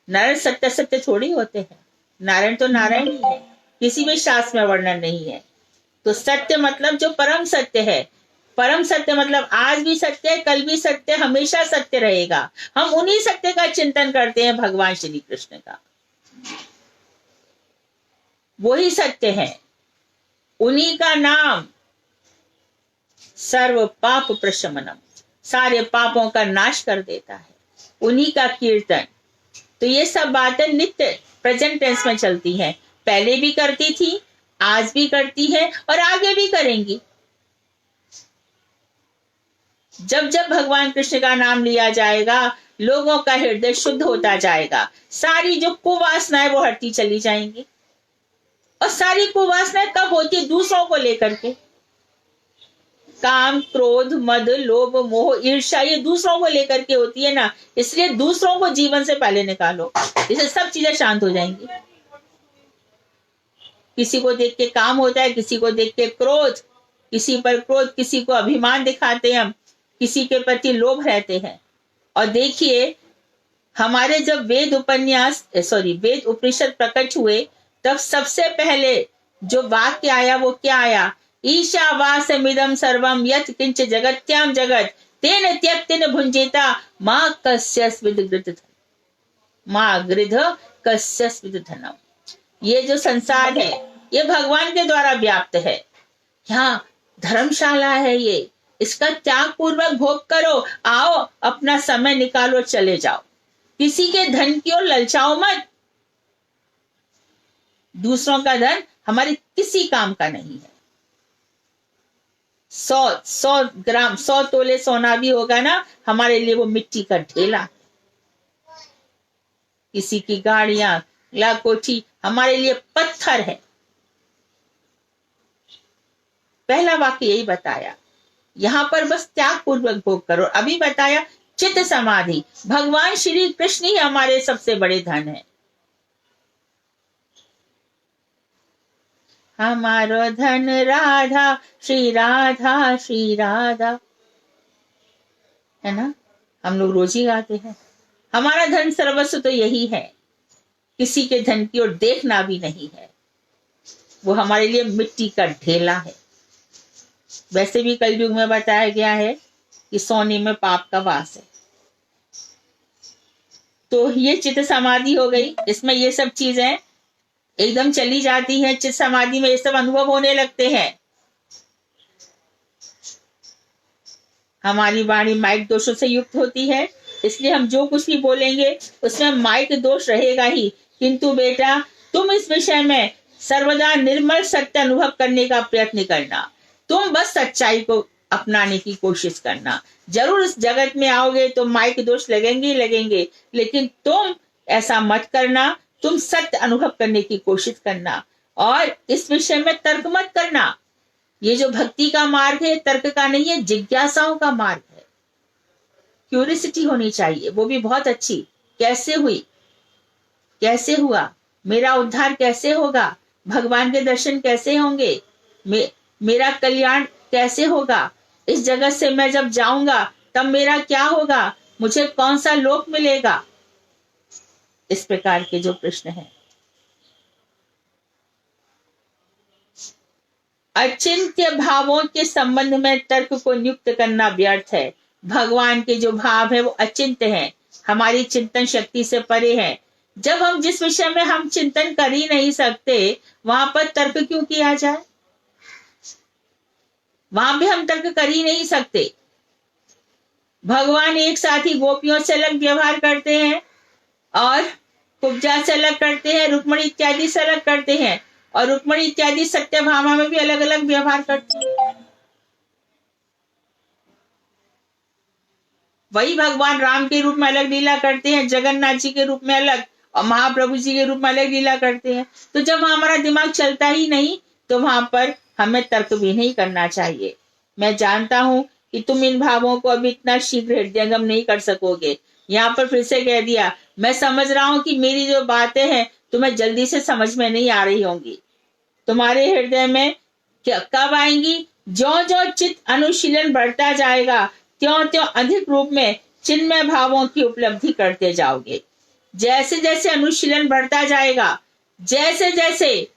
नारायण सत्य थोड़ी होते हैं, नारायण तो नारायण ही है, किसी भी शास्त्र में वर्णन नहीं है। तो सत्य मतलब जो परम सत्य है, परम सत्य मतलब आज भी सत्य है, कल भी सत्य, हमेशा सत्य रहेगा। हम उन्हीं सत्य का चिंतन करते हैं, भगवान श्री कृष्ण का। वही सत्य है, उन्हीं का नाम सर्व पाप प्रशमनम, सारे पापों का नाश कर देता है, उन्हीं का कीर्तन। तो ये सब बातें नित्य प्रेजेंट टेंस में चलती हैं, पहले भी करती थी, आज भी करती है और आगे भी करेंगी। जब जब भगवान कृष्ण का नाम लिया जाएगा लोगों का हृदय शुद्ध होता जाएगा, सारी जो कुवासनाएं वो हटती चली जाएंगी। और सारी कुवासनाएं कब होती है? दूसरों को लेकर के। काम, क्रोध, मद, लोभ, मोह, ईर्ष्या, ये दूसरों को लेकर के होती है ना। इसलिए दूसरों को जीवन से पहले निकालो, इससे सब चीजें शांत हो जाएंगी। किसी को देख के काम होता है, किसी को देख के क्रोध, किसी पर क्रोध, किसी को अभिमान दिखाते हैं हम, किसी के प्रति लोभ रहते हैं। और देखिए हमारे जब वेद उपनिषद प्रकट हुए तब सबसे पहले जो वाक्य आया वो क्या आया? ईशावासमिदं सर्वं यत् किंच जगत्याम जगत तेन त्यक्तेन भुंजिता मां कस्यस्विद गृध धनम। ये जो संसार है ये भगवान के द्वारा व्याप्त है। यहाँ धर्मशाला है, ये इसका त्याग पूर्वक भोग करो। आओ अपना समय निकालो, चले जाओ। किसी के धन की ओर ललचाओ मत। दूसरों का धन हमारे किसी काम का नहीं है। 100 ग्राम 100 तोले सोना भी होगा ना, हमारे लिए वो मिट्टी का ढेला। किसी की गाड़ियां या कोठी हमारे लिए पत्थर है। पहला वाक्य यही बताया यहाँ पर बस त्याग पूर्वक भोग करो। अभी बताया चित्त समाधि, भगवान श्री कृष्ण ही हमारे सबसे बड़े धन है। हमारो धन राधा, श्री राधा श्री राधा, है ना, हम लोग रोज ही गाते हैं। हमारा धन सर्वस्व तो यही है, किसी के धन की ओर देखना भी नहीं है, वो हमारे लिए मिट्टी का ढेला है। वैसे भी कलयुग में बताया गया है कि सोने में पाप का वास है। तो ये चित्त समाधि हो गई, इसमें ये सब चीजें एकदम चली जाती हैं। चित्त समाधि में ये सब अनुभव होने लगते हैं। हमारी वाणी माइक दोषों से युक्त होती है, इसलिए हम जो कुछ भी बोलेंगे उसमें माइक दोष रहेगा ही। किंतु बेटा, तुम इस विषय में सर्वदा निर्मल सत्य अनुभव करने का प्रयत्न करना। तुम बस सच्चाई को अपनाने की कोशिश करना। जरूर इस जगत में आओगे तो माइक दोष लगेंगे ही लगेंगे, लेकिन तुम ऐसा मत करना। तुम सत्य अनुभव करने की कोशिश करना और इस विषय में तर्क मत करना। ये जो भक्ति का मार्ग है तर्क का नहीं है, जिज्ञासाओं का मार्ग है। क्यूरियोसिटी होनी चाहिए, वो भी बहुत अच्छी। कैसे हुई, कैसे हुआ, मेरा उद्धार कैसे होगा, भगवान के दर्शन कैसे होंगे, मेरा कल्याण कैसे होगा, इस जगत से मैं जब जाऊंगा तब मेरा क्या होगा, मुझे कौन सा लोक मिलेगा। इस प्रकार के जो प्रश्न हैं। अचिंत्य भावों के संबंध में तर्क को नियुक्त करना व्यर्थ है। भगवान के जो भाव है वो अचिंत्य हैं, हमारी चिंतन शक्ति से परे हैं। जब हम जिस विषय में हम चिंतन कर ही नहीं सकते वहां पर तर्क क्यों किया जाए। वहां भी हम तर्क कर ही नहीं सकते। भगवान एक साथ ही गोपियों से अलग व्यवहार करते हैं और कुब्जा से अलग करते हैं, रुक्मणी इत्यादि से अलग करते हैं, और रुक्मणी इत्यादि सत्यभामा में भी अलग अलग व्यवहार करते हैं। वही भगवान राम के रूप में अलग लीला करते हैं, जगन्नाथ जी के रूप में अलग, और महाप्रभु जी के रूप में अलग लीला करते हैं। तो जब हमारा दिमाग चलता ही नहीं तो वहां पर हमें तर्क भी नहीं करना चाहिए। मैं जानता हूं कि तुम इन भावों को अभी इतना शीघ्र हृदयंगम नहीं कर सकोगे। यहाँ पर फिर से कह दिया, मैं समझ रहा हूं कि मेरी जो बातें हैं तुम्हें जल्दी से समझ में नहीं आ रही होंगी। तुम्हारे हृदय में कब आएंगी? जो जो चित्त अनुशीलन बढ़ता जाएगा त्यों त्यों अधिक रूप में चिन्मय भावों की उपलब्धि करते जाओगे। जैसे जैसे अनुशीलन बढ़ता जाएगा, जैसे जैसे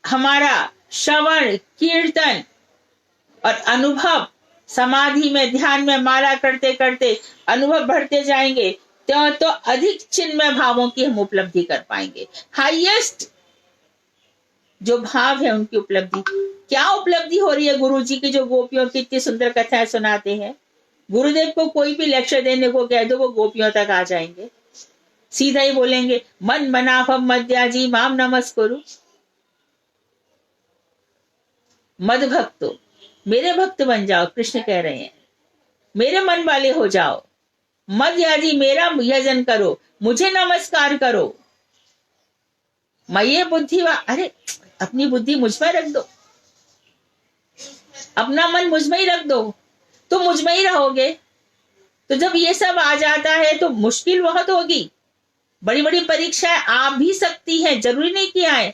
हमारा श्रवण कीर्तन और अनुभव समाधि में ध्यान में माला करते करते अनुभव बढ़ते जाएंगे, त्यों तो अधिक चिन्मय भावों की हम उपलब्धि कर पाएंगे। हाईएस्ट जो भाव है उनकी उपलब्धि। क्या उपलब्धि हो रही है? गुरु जी की जो गोपियों की इतनी सुंदर कथाएं सुनाते हैं। गुरुदेव को कोई भी लेक्चर देने को कह दो, वो गोपियों तक आ जाएंगे। सीधा ही बोलेंगे, मन मनाभव मद्याजी माम नमस्कुरु। मद भक्तो, मेरे भक्त बन जाओ। कृष्ण कह रहे हैं मेरे मन वाले हो जाओ। मद्याजी, मेरा यजन करो, मुझे नमस्कार करो। मैं बुद्धि अरे अपनी बुद्धि मुझ में रख दो, अपना मन मुझ में ही रख दो, तो मुझ में ही रहोगे। तो जब ये सब आ जाता है तो मुश्किल बहुत होगी। बड़ी बड़ी परीक्षाएं आ भी सकती हैं, जरूरी नहीं कि आए।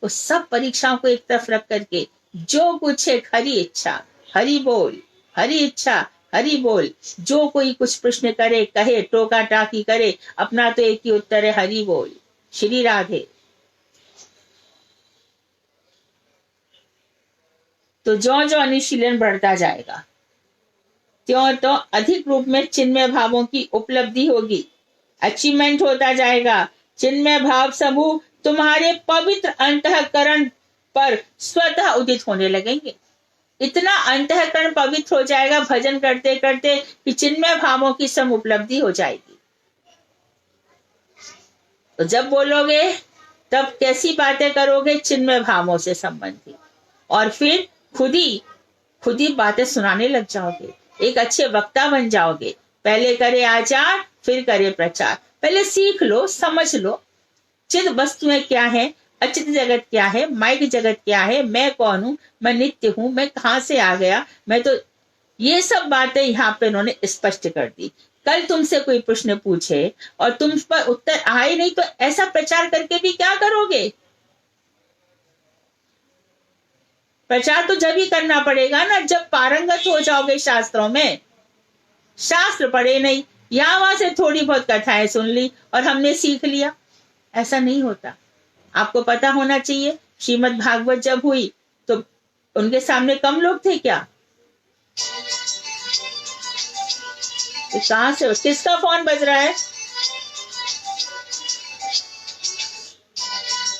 तो सब परीक्षाओं को एक तरफ रख करके जो कुछ है हरि इच्छा हरि बोल, हरि इच्छा हरि बोल। जो कोई कुछ प्रश्न करे, कहे, टोका टाकी करे, अपना तो एक ही उत्तर है, हरि बोल, श्री राधे। तो जो जो अनुशीलन बढ़ता जाएगा त्यों तो अधिक रूप में चिन्मय भावों की उपलब्धि होगी, अचीवमेंट होता जाएगा। चिन्मय भाव समूह तुम्हारे पवित्र अंतःकरण पर स्वतः उदित होने लगेंगे। इतना अंतःकरण पवित्र हो जाएगा भजन करते करते कि चिन्मय भावों की सम उपलब्धि हो जाएगी। तो जब बोलोगे तब कैसी बातें करोगे? चिन्मय भावों से संबंधित। और फिर खुद ही बातें सुनाने लग जाओगे, एक अच्छे वक्ता बन जाओगे। पहले करे आचार, फिर करे प्रचार। पहले सीख लो, समझ लो चित वस्तुएं क्या है, अचित जगत क्या है, माइक जगत क्या है, मैं कौन हूं, मैं नित्य हूं, मैं कहां से आ गया, मैं तो ये सब बातें यहाँ पे उन्होंने स्पष्ट कर दी। कल तुमसे कोई प्रश्न पूछे और तुम पर उत्तर आए नहीं तो ऐसा प्रचार करके भी क्या करोगे? प्रचार तो जब ही करना पड़ेगा ना जब पारंगत हो जाओगे शास्त्रों में। शास्त्र पढ़े नहीं, यहाँ वहां से थोड़ी बहुत कथाएं सुन ली और हमने सीख लिया, ऐसा नहीं होता। आपको पता होना चाहिए श्रीमद् भागवत जब हुई तो उनके सामने कम लोग थे क्या? कहां से, किसका फोन बज रहा है?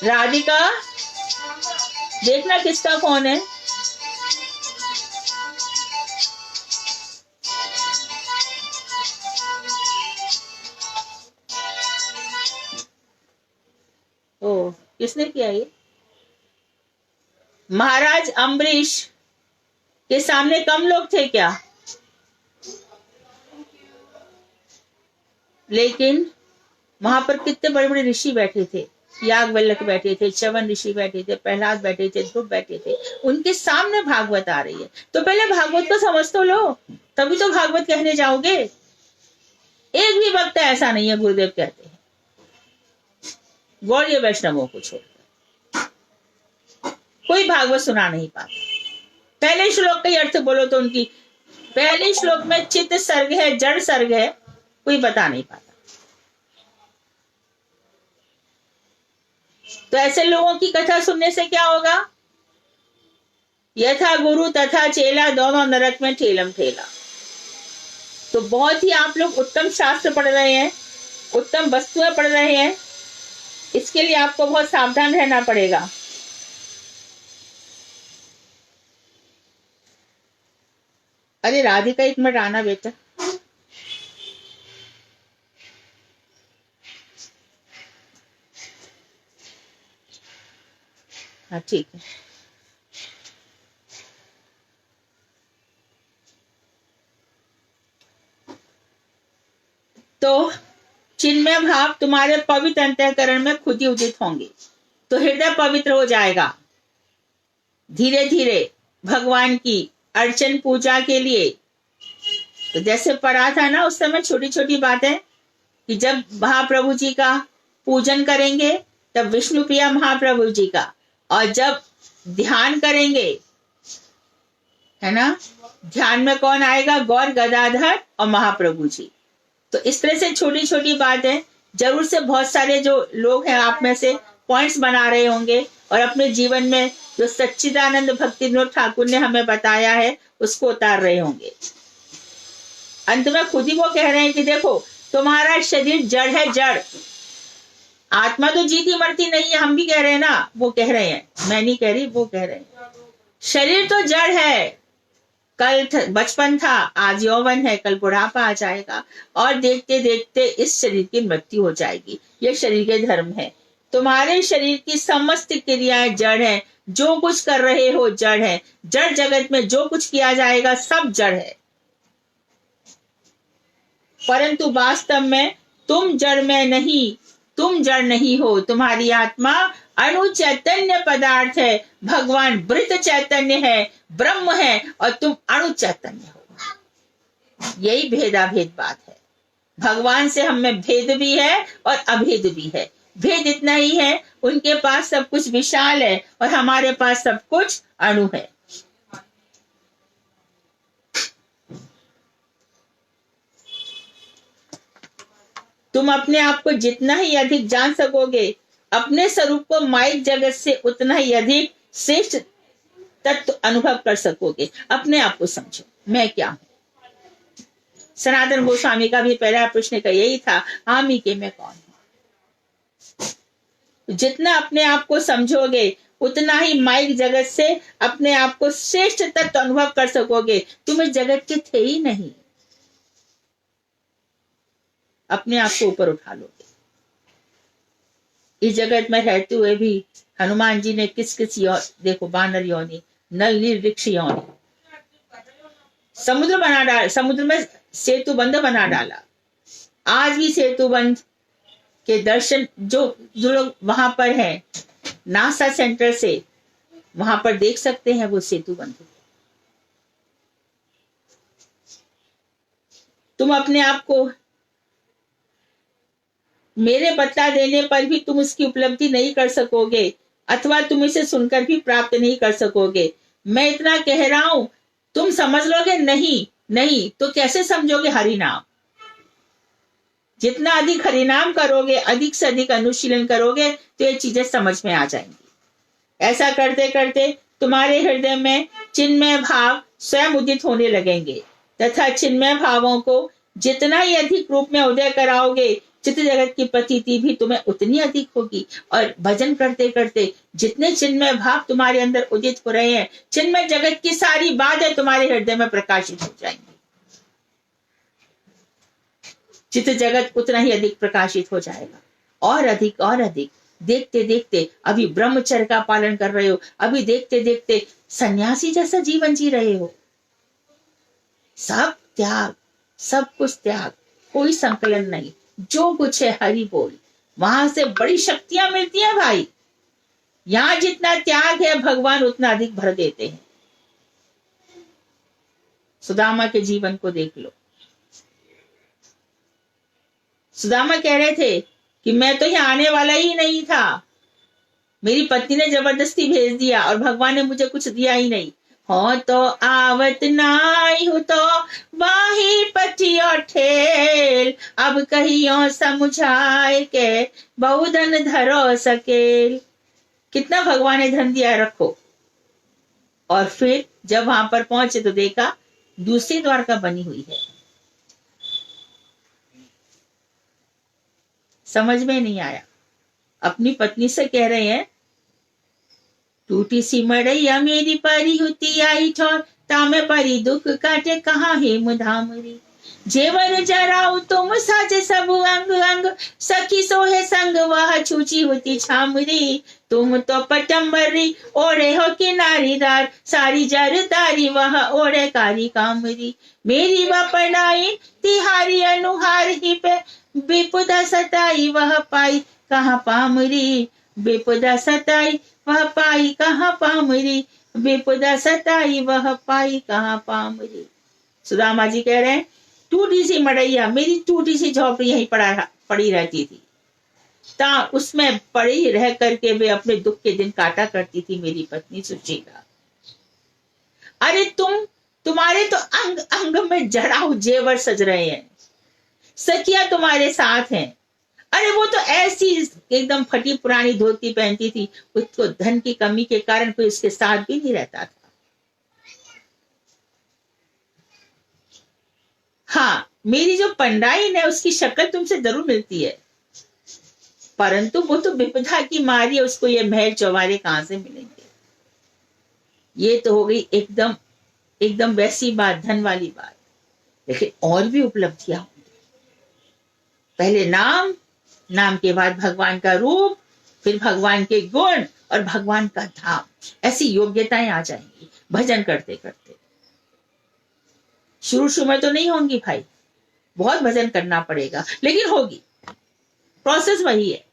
राधिका देखना किसका फोन है। ओ, किसने किया ये? महाराज अम्बरीश के सामने कम लोग थे क्या? लेकिन वहां पर कितने बड़े बड़े ऋषि बैठे थे। याज्ञवल्क्य बैठे थे, च्यवन ऋषि बैठे थे, प्रहलाद बैठे थे, ध्रुव बैठे थे। उनके सामने भागवत आ रही है तो पहले भागवत को समझ तो लो, तभी तो भागवत कहने जाओगे। एक भी वक्त ऐसा नहीं है, गुरुदेव कहते हैं गौड़ीय वैष्णवों को छोड़कर कोई भागवत सुना नहीं पाता। पहले श्लोक का अर्थ बोलो तो उनकी पहले श्लोक में चित्त सर्ग है, जड़ सर्ग है, कोई बता नहीं पाता। तो ऐसे लोगों की कथा सुनने से क्या होगा? यथा गुरु तथा चेला, दोनों नरक में ठेलम ठेला। तो बहुत ही आप लोग उत्तम शास्त्र पढ़ रहे हैं, उत्तम वस्तुएं पढ़ रहे हैं, इसके लिए आपको बहुत सावधान रहना पड़ेगा। अरे राधिका एक मिनट आना बेटा। हाँ ठीक है। तो चिन्मय भाव तुम्हारे पवित्र अंतःकरण में खुद ही उदित होंगे तो हृदय पवित्र हो जाएगा। धीरे धीरे भगवान की अर्चन पूजा के लिए, तो जैसे पढ़ा था ना उस समय छोटी छोटी बातें कि जब महाप्रभु जी का पूजन करेंगे तब विष्णु प्रिया महाप्रभु जी का, और जब ध्यान करेंगे है ना, ध्यान में कौन आएगा? गौर गदाधर और महाप्रभु जी। तो इस तरह से छोटी छोटी बातें जरूर से बहुत सारे जो लोग हैं आप में से पॉइंट्स बना रहे होंगे और अपने जीवन में जो सच्चिदानंद भक्ति विनोद ठाकुर ने हमें बताया है उसको उतार रहे होंगे। अंत में खुद ही वो कह रहे हैं कि देखो तुम्हारा शरीर जड़ है, जड़। आत्मा तो जीती मरती नहीं है, हम भी कह रहे हैं ना, वो कह रहे हैं, मैं नहीं कह रही, वो कह रहे हैं। शरीर तो जड़ है, कल बचपन था, आज यौवन है, कल बुढ़ापा आ जाएगा और देखते देखते इस शरीर की मृत्यु हो जाएगी। ये शरीर के धर्म है। तुम्हारे शरीर की समस्त क्रियाएं जड़ है, जो कुछ कर रहे हो जड़ है। जड़ जगत में जो कुछ किया जाएगा सब जड़ है, परंतु वास्तव में तुम जड़ में नहीं, तुम जड़ नहीं हो। तुम्हारी आत्मा अणु चैतन्य पदार्थ है, भगवान वृत्त चैतन्य है, ब्रह्म है, और तुम अणु चैतन्य हो। यही भेदाभेद बात है। भगवान से हम में भेद भी है और अभेद भी है। भेद इतना ही है, उनके पास सब कुछ विशाल है और हमारे पास सब कुछ अणु है। तुम अपने आप को जितना ही अधिक जान सकोगे, अपने स्वरूप को माइक जगत से उतना ही अधिक श्रेष्ठ तत्व अनुभव कर सकोगे। अपने आप को समझो, मैं क्या हूं। सनातन गोस्वामी का भी पहला प्रश्न का यही था, हामी के मैं कौन हूं। जितना अपने आप को समझोगे उतना ही माइक जगत से अपने आप को श्रेष्ठ तत्व अनुभव कर सकोगे। तुम इस जगत के थे ही नहीं, अपने आप को ऊपर उठा लोगे। इस जगत में रहते हुए भी हनुमान जी ने किस किस देखो, बानर योनि, नल नील वृक्ष योनि, समुद्र बना डाला, समुद्र में सेतु बंध बना डाला। आज भी सेतु बंध के दर्शन जो लोग वहां पर हैं, नासा सेंटर से वहां पर देख सकते हैं वो सेतु बंध। तुम अपने आप को मेरे बतला देने पर भी तुम उसकी उपलब्धि नहीं कर सकोगे, अथवा तुम इसे सुनकर भी प्राप्त नहीं कर सकोगे। मैं इतना कह रहा हूं, तुम समझ लोगे नहीं? नहीं तो कैसे समझोगे हरि नाम? जितना अधिक हरि नाम करोगे, अधिक से अधिक अनुशीलन करोगे, तो ये चीजें समझ में आ जाएंगी। ऐसा करते करते तुम्हारे हृदय में चिन्मय भाव स्वयं उदित होने लगेंगे, तथा चिन्मय भावों को जितना ही अधिक रूप में उदय कराओगे, चित्त जगत की प्रतीति भी तुम्हें उतनी अधिक होगी। और भजन करते करते जितने चिन्मय भाव तुम्हारे अंदर उदित हो रहे हैं, चिन्मय जगत की सारी बातें तुम्हारे हृदय में प्रकाशित हो जाएंगी। चित्त जगत उतना ही अधिक प्रकाशित हो जाएगा, और अधिक और अधिक। देखते देखते अभी ब्रह्मचर्य का पालन कर रहे हो, अभी देखते देखते सन्यासी जैसा जीवन जी रहे हो। सब त्याग, सब कुछ त्याग, कोई संकलन नहीं, जो कुछ है हरि बोल। वहां से बड़ी शक्तियां मिलती हैं भाई। यहां जितना त्याग है, भगवान उतना अधिक भर देते हैं। सुदामा के जीवन को देख लो। सुदामा कह रहे थे कि मैं तो यहाँ आने वाला ही नहीं था, मेरी पत्नी ने जबरदस्ती भेज दिया और भगवान ने मुझे कुछ दिया ही नहीं। हो तो आवत नाई हो तो बाही पटियो ठेल, अब कहियो समझाए के बहुधन धरो सकेल। कितना भगवान ने धन दिया, रखो। और फिर जब वहां पर पहुंचे तो देखा दूसरी द्वारका बनी हुई है। समझ में नहीं आया। अपनी पत्नी से कह रहे हैं, टूटी सी मड़ैया मेरी परी होती आई ठोर, तामे परी दुख काटे कहाँ है मुधामरी। जेवर जराऊ तुम साजे सब अंग अंग, सखी सोहे संग वह छूची होती छामरी। तुम तो पटम्बरी ओढ़े हो किनारीदार, सारी जरदारी वह ओढ़े कारी कामरी। मेरी वपनाई तिहारी अनुहार ही पे, विपदा सताई वह पाई कहाँ पामरी। विपदा सताई वह पाई कहाँ पामरी, विपदा सताई वह पाई कहाँ पामरी। सुदामा जी कह रहे हैं, टूटी सी मड़ैया, मेरी टूटी सी झोपड़ी यहीं पड़ी रहती थी, ता उसमें पड़ी रह करके वे अपने दुख के दिन काटा करती थी मेरी पत्नी सुशीला। अरे तुम्हारे तो अंग अंग में जड़ाऊ जेवर सज रहे हैं, सखिया तुम्हारे साथ हैं। अरे वो तो ऐसी एकदम फटी पुरानी धोती पहनती थी, उसको धन की कमी के कारण कोई उसके साथ भी नहीं रहता था। हाँ, मेरी जो पंडाइन है उसकी शक्ल तुमसे जरूर मिलती है, परंतु वो तो विपदा की मारी है, उसको ये महल चौबारे कहां से मिलेंगे। ये तो हो गई एकदम एकदम वैसी बात, धन वाली बात। लेकिन और भी उपलब्धियां होंगी। पहले नाम, नाम के बाद भगवान का रूप, फिर भगवान के गुण और भगवान का धाम, ऐसी योग्यताएं आ जाएंगी भजन करते करते। शुरू में तो नहीं होंगी भाई, बहुत भजन करना पड़ेगा, लेकिन होगी। प्रोसेस वही है,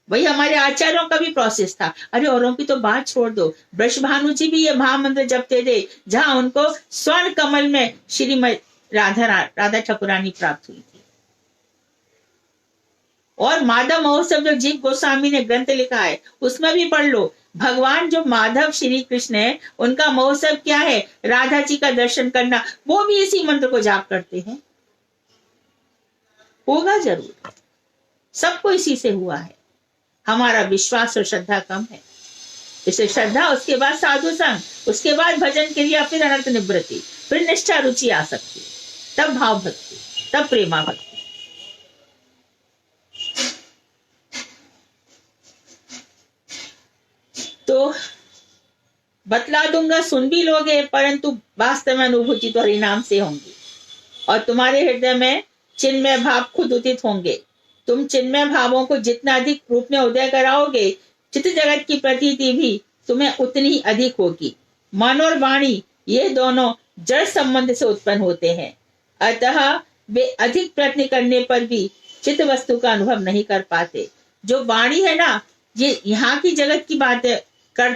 वही हमारे आचार्यों का भी प्रोसेस था। अरे औरों की तो बात छोड़ दो, ब्रजभानु जी भी ये महामंत्र जपते थे, जहां उनको स्वर्ण कमल में श्रीमती राधा ठाकुरानी प्राप्त हुई थी। और माधव महोत्सव जो जीव गोस्वामी ने ग्रंथ लिखा है, उसमें भी पढ़ लो। भगवान जो माधव श्री कृष्ण है, उनका महोत्सव क्या है? राधा जी का दर्शन करना। वो भी इसी मंत्र को जाप करते हैं। होगा जरूर, सबको इसी से हुआ है। हमारा विश्वास और श्रद्धा कम है, इससे श्रद्धा, उसके बाद साधु संग, उसके बाद भजन क्रिया, फिर अनंत निवृत्ति, फिर निष्ठा रुचि आ सकती है, तब भाव भक्ति, तब प्रेमा भक्ति। तो बतला दूंगा, सुन भी लोगे, परंतु वास्तव में अनुभूति तो हरिनाम से होंगी और तुम्हारे हृदय में चिन्मय भाव खुद उदित होंगे। तुम चिन्मय भावों को जितना अधिक रूप में उदय कराओगे, चित्त जगत की प्रतीति भी तुम्हें उतनी ही अधिक होगी। मन और वाणी ये दोनों जड़ संबंध से उत्पन्न होते हैं, अतः वे अधिक प्रयत्न करने पर भी चित्त वस्तु का अनुभव नहीं कर पाते। जो वाणी है ना, ये यहाँ की जगत की बातें कर,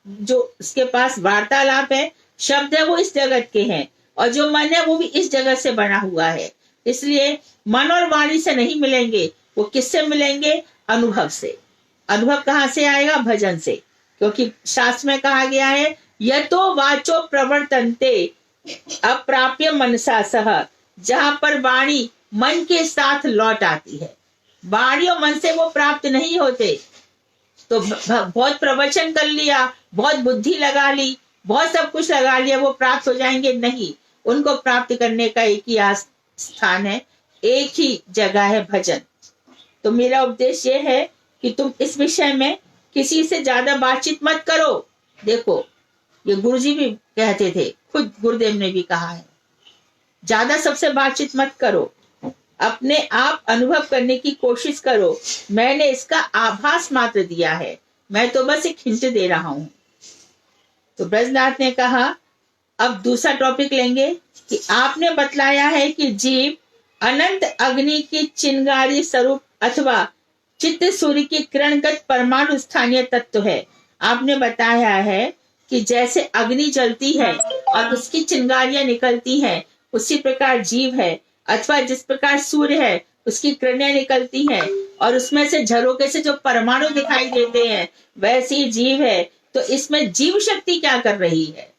जो उसके पास वार्तालाप है, शब्द है, वो इस जगत के हैं। और जो मन है वो भी इस जगत से बना हुआ है। इसलिए मन और वाणी से नहीं मिलेंगे, वो किससे मिलेंगे? अनुभव से। अनुभव कहाँ से आएगा? भजन से। क्योंकि शास्त्र में कहा गया है यतो वाचो प्रवर्तन्ते अप्राप्य मनसा सह, जहां पर वाणी मन के साथ लौट आती है। वाणी और मन से वो प्राप्त नहीं होते। तो बहुत प्रवचन कर लिया, बहुत बुद्धि लगा ली, बहुत सब कुछ लगा लिया, वो प्राप्त हो जाएंगे? नहीं। उनको प्राप्त करने का एक ही स्थान है, एक ही जगह है, भजन। तो मेरा उपदेश ये है कि तुम इस विषय में किसी से ज्यादा बातचीत मत करो। देखो, ये गुरुजी भी कहते थे, खुद गुरुदेव ने भी कहा है, ज्यादा सबसे बातचीत मत करो, अपने आप अनुभव करने की कोशिश करो। मैंने इसका आभास मात्र दिया है, मैं तो बस एक हिंट दे रहा हूं। तो ब्रजनाथ ने कहा अब दूसरा टॉपिक लेंगे कि आपने बतलाया है कि जीव अनंत अग्नि की चिंगारी स्वरूप अथवा चित्त सूर्य की किरणगत परमाणु स्थानीय तत्व है। आपने बताया है कि जैसे अग्नि जलती है और उसकी चिंगारियां निकलती हैं, उसी प्रकार जीव है, अथवा जिस प्रकार सूर्य है उसकी किरणें निकलती हैं और उसमें से झरोके से जो परमाणु दिखाई देते हैं, वैसे ही जीव है। तो इसमें जीव शक्ति क्या कर रही है?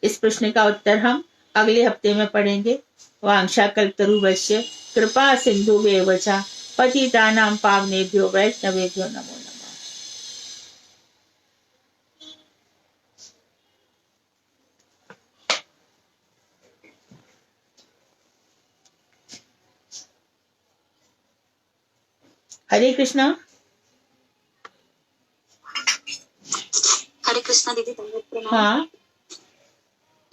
इस प्रश्न का उत्तर हम अगले हफ्ते में पढ़ेंगे। वांछा कल्पतरुभ्यश्च कृपा सिंधुभ्येव च पतितानां पावनेभ्यो वैष्णवेभ्यो नमो नमः। हरे कृष्णा। हरे कृष्णा दीदी, दंडवत प्रणाम। हाँ,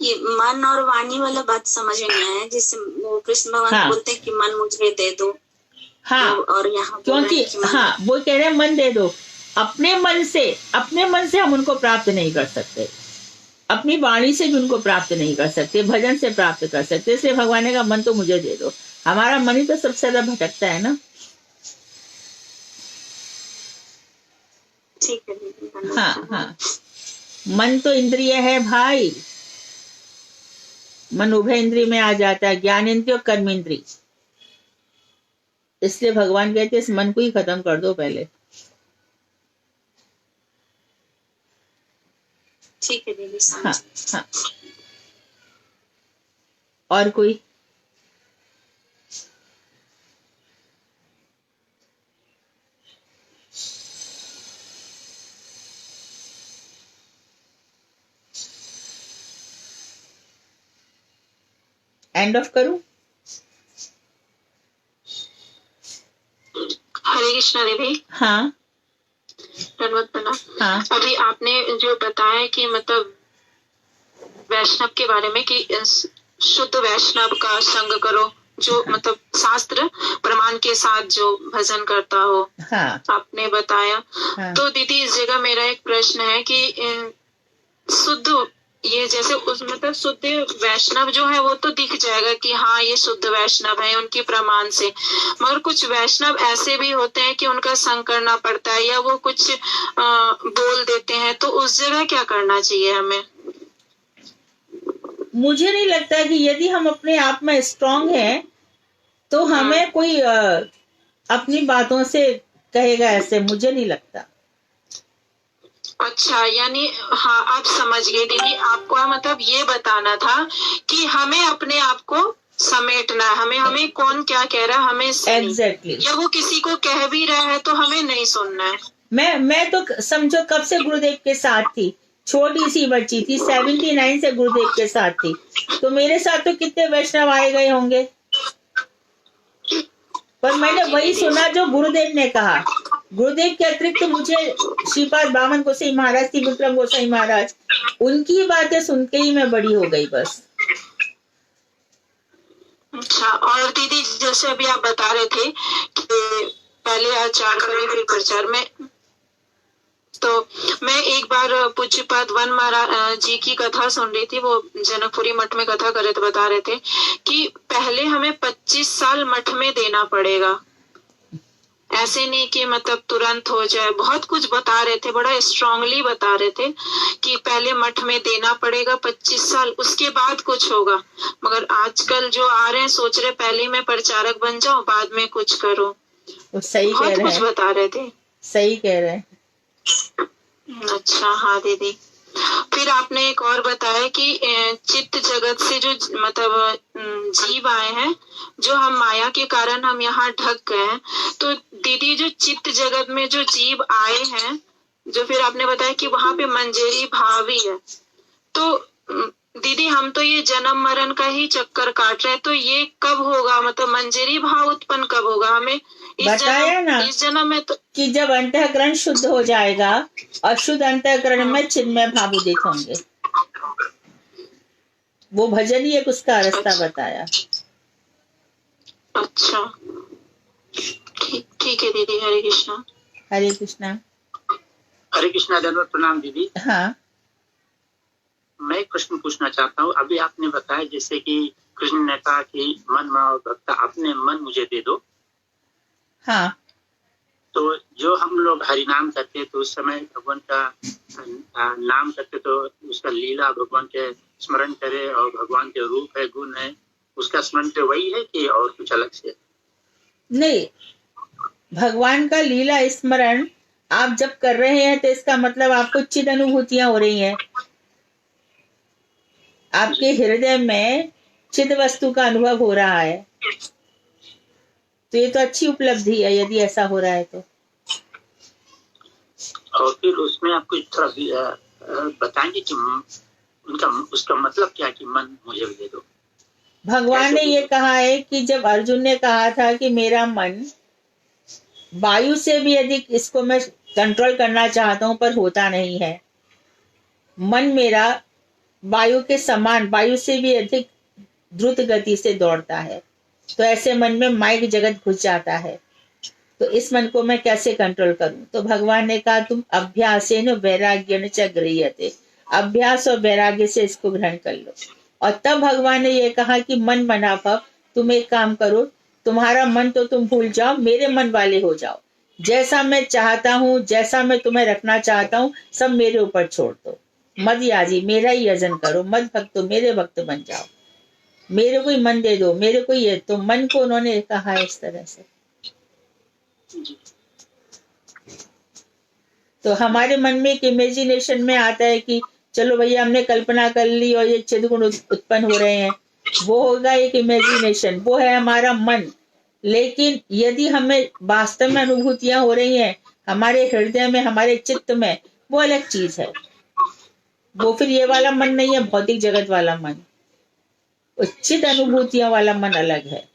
ये मन और वाणी वाला बात समझ में नहीं आया, जिससे वो कृष्ण भगवान हाँ। बोलते हैं कि मन मुझे दे दो। हाँ, और यहाँ क्योंकि हाँ वो कह रहे हैं मन दे दो। अपने मन से हम उनको प्राप्त नहीं कर सकते, अपनी वाणी से भी उनको प्राप्त नहीं कर सकते, भजन से प्राप्त कर सकते। इसलिए भगवान ने कहा मन तो मुझे दे दो। हमारा मन ही तो सबसे ज्यादा भटकता है ना। ठीक है दीदी, दंडवत हाँ प्रणाम। हाँ, मन तो इंद्रिय है भाई, मन उभय इंद्रिय में आ जाता है, ज्ञान इंद्रिय और कर्म इंद्रिय। इसलिए भगवान कहते हैं इस मन को ही खत्म कर दो पहले। ठीक है दीदी, हाँ समझ। हाँ। और कोई? एंड ऑफ करूं? हरे कृष्णा दीदी, हाँ दंडवत प्रणाम। हाँ अभी आपने जो बताया कि मतलब वैष्णव के बारे में कि शुद्ध वैष्णव का संग करो, जो मतलब शास्त्र प्रमाण के साथ जो भजन करता हो, हाँ आपने बताया। हाँ। तो दीदी इस जगह मेरा एक प्रश्न है कि शुद्ध ये जैसे उस मतलब शुद्ध वैष्णव जो है वो तो दिख जाएगा कि हाँ ये शुद्ध वैष्णव है उनकी प्रमाण से, मगर कुछ वैष्णव ऐसे भी होते हैं कि उनका संग करना पड़ता है या वो कुछ बोल देते हैं, तो उस जगह क्या करना चाहिए हमें? मुझे नहीं लगता कि यदि हम अपने आप में स्ट्रांग हैं तो हमें कोई अपनी बातों से कहेगा ऐसे, मुझे नहीं लगता। अच्छा, यानी हाँ आप समझ गए दीदी, आपको मतलब ये बताना था कि हमें अपने आप को समेटना है, हमें कौन क्या कह रहा है हमें एग्जैक्टली या वो किसी को कह भी रहा है तो हमें नहीं सुनना है। मैं तो समझो कब से गुरुदेव के साथ थी, छोटी सी बच्ची थी, 79 से गुरुदेव के साथ थी, तो मेरे साथ तो कितने वैष्णव आए गए होंगे, पर मैंने वही सुना जो गुरुदेव ने कहा। गुरुदेव के अतिरिक्त मुझे श्रीपाद बामन गोसाई महाराज, त्रिविक्रम गोसाई महाराज, उनकी बातें सुन के ही मैं बड़ी हो गई बस। अच्छा, और दीदी जैसे अभी आप बता रहे थे कि पहले आचार करें फिर प्रचार में, तो मैं एक बार पूज्यपाद वन महाराज जी की कथा सुन रही थी, वो जनकपुरी मठ में कथा कर रहे थे, बता रहे थे कि पहले हमें 25 साल मठ में देना पड़ेगा ऐसे नहीं कि मतलब तुरंत हो जाए। बहुत कुछ बता रहे थे, बड़ा स्ट्रांगली बता रहे थे कि पहले मठ में देना पड़ेगा 25 साल, उसके बाद कुछ होगा। मगर आजकल जो आ रहे हैं सोच रहे पहले मैं प्रचारक बन जाऊं, बाद में कुछ करूं। वो सही कह बहुत रहे कुछ हैं, बता रहे थे। सही कह रहे हैं। अच्छा, हाँ दीदी। फिर आपने एक और बताया कि चित्त जगत से जो मतलब जीव आए हैं, जो हम माया के कारण हम यहाँ ढक गए हैं। तो दीदी जो चित्त जगत में जो जीव आए हैं, जो फिर आपने बताया कि वहां पे मंजरी भाव भी है, तो दीदी हम तो ये जन्म मरण का ही चक्कर काट रहे हैं, तो ये कब होगा? मतलब मंजरी भाव उत्पन्न कब होगा हमें? बताया ना इस जन्म में तो कि जब अंतःकरण शुद्ध हो जाएगा और शुद्ध अंतःकरण में चिन्मय भाव उदित होंगे। वो भजन ही एक उसका रास्ता बताया। अच्छा, ठीक है दीदी। हरे कृष्णा। हरे कृष्णा। हरे कृष्णा। दंडवत प्रणाम दीदी। हाँ, मैं एक प्रश्न पूछना चाहता हूँ। अभी आपने बताया जैसे कि कृष्ण ने कहा कि मन और भक्ता अपने मन मुझे दे दो। हाँ, तो जो हम लोग हरिनाम करते तो उस समय भगवान का नाम करते तो उसका लीला भगवान के स्मरण करे और भगवान के रूप है, गुण है, उसका स्मरण तो वही है कि और कुछ अलग से? नहीं, भगवान का लीला स्मरण आप जब कर रहे हैं तो इसका मतलब आपको चिद अनुभूतियां हो रही हैं, आपके हृदय में चिद वस्तु का अनुभव हो रहा है। तो ये तो अच्छी उपलब्धि है यदि ऐसा हो रहा है तो। और फिर उसमें आपको थोड़ा बताएंगे कि उसका मतलब क्या कि मन मुझे दे दो? भगवान ने ये कहा है कि जब अर्जुन ने कहा था कि मेरा मन वायु से भी अधिक, इसको मैं कंट्रोल करना चाहता हूं पर होता नहीं है, मन मेरा वायु के समान, वायु से भी अधिक द्रुत गति से दौड़ता है, तो ऐसे मन में माइक जगत घुस जाता है। तो इस मन को मैं कैसे कंट्रोल करूं? तो भगवान ने कहा तुम अभ्यासेन वैराग्येन च गृह्यते, अभ्यास और वैराग्य से इसको ग्रहण कर लो। और तब भगवान ने ये कहा कि मन मना भव, तुम एक काम करो, तुम्हारा मन तो तुम भूल जाओ, मेरे मन वाले हो जाओ। जैसा मैं चाहता हूँ, जैसा मैं तुम्हें रखना चाहता हूँ, सब मेरे ऊपर छोड़ दो। मद याजी, मेरा ही यजन करो, मद भक्तो, मेरे भक्त बन जाओ, मेरे को ही मन दे दो, मेरे को ये। तो मन को उन्होंने कहा है इस तरह से। तो हमारे मन में एक इमेजिनेशन में आता है कि चलो भैया हमने कल्पना कर ली और ये चिदगुण उत्पन्न हो रहे हैं, वो होगा एक इमेजिनेशन, वो है हमारा मन। लेकिन यदि हमें वास्तव में अनुभूतियां हो रही हैं हमारे हृदय में, हमारे चित्त में, वो अलग चीज है। वो फिर ये वाला मन नहीं है, भौतिक जगत वाला मन। उचित अनुभूतियों वाला मन अलग है।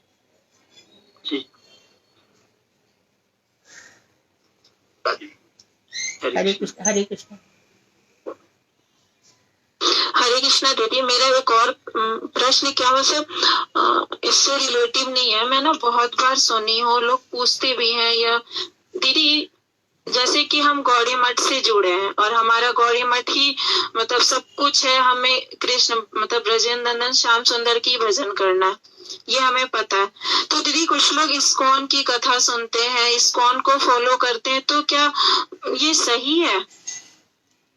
हरे कृष्ण। हरे कृष्ण। हरे कृष्णा दीदी। मेरा एक और प्रश्न क्या मतलब इससे रिलेटिव नहीं है, मैं ना बहुत बार सुनी हूँ, लोग पूछते भी हैं, या दीदी जैसे कि हम गौड़ी मठ से जुड़े हैं और हमारा गौड़ी मठ ही मतलब सब कुछ है, हमें कृष्ण मतलब ब्रजेंद्र नंदन श्याम सुंदर की भजन करना है, ये हमें पता है। तो दीदी कुछ लोग इस्कॉन की कथा सुनते हैं, इस्कॉन को फॉलो करते हैं, तो क्या ये सही है?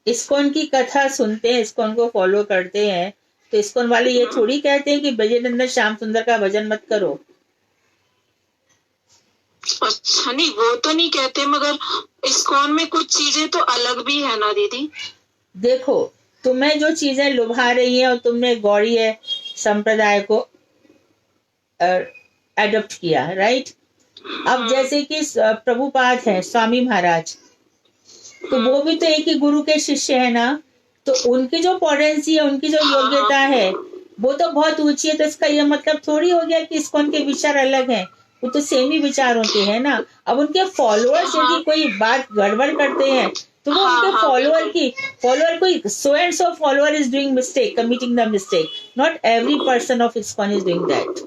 इस्कॉन की कथा सुनते हैं, इस्कॉन को फॉलो करते हैं, तो इस्कॉन वाले ये थोड़ी कहते हैं कि ब्रजेंद्र नंदन श्याम सुंदर का भजन मत करो। अच्छा, नहीं वो तो नहीं कहते, मगर इस्कॉन में कुछ चीजें तो अलग भी है ना दीदी। देखो, तुम्हें जो चीजें लुभा रही हैं और तुमने गौड़ीय संप्रदाय को एडॉप्ट किया, राइट? अब जैसे कि प्रभुपाद है, स्वामी महाराज, तो वो भी तो एक ही गुरु के शिष्य है ना, तो उनकी जो पोटेंसी है, उनकी जो योग्यता है वो तो बहुत ऊंची है। तो इसका ये मतलब थोड़ी हो गया कि इस्कॉन के विचार अलग हैं, वो तो सेम ही विचारों के हैं ना। अब उनके फॉलोअर्स यदि कोई बात गड़बड़ करते हैं तो वो उनके फॉलोअर कोई so and so follower is doing mistake, committing the mistake, not every person of ISKCON is doing that.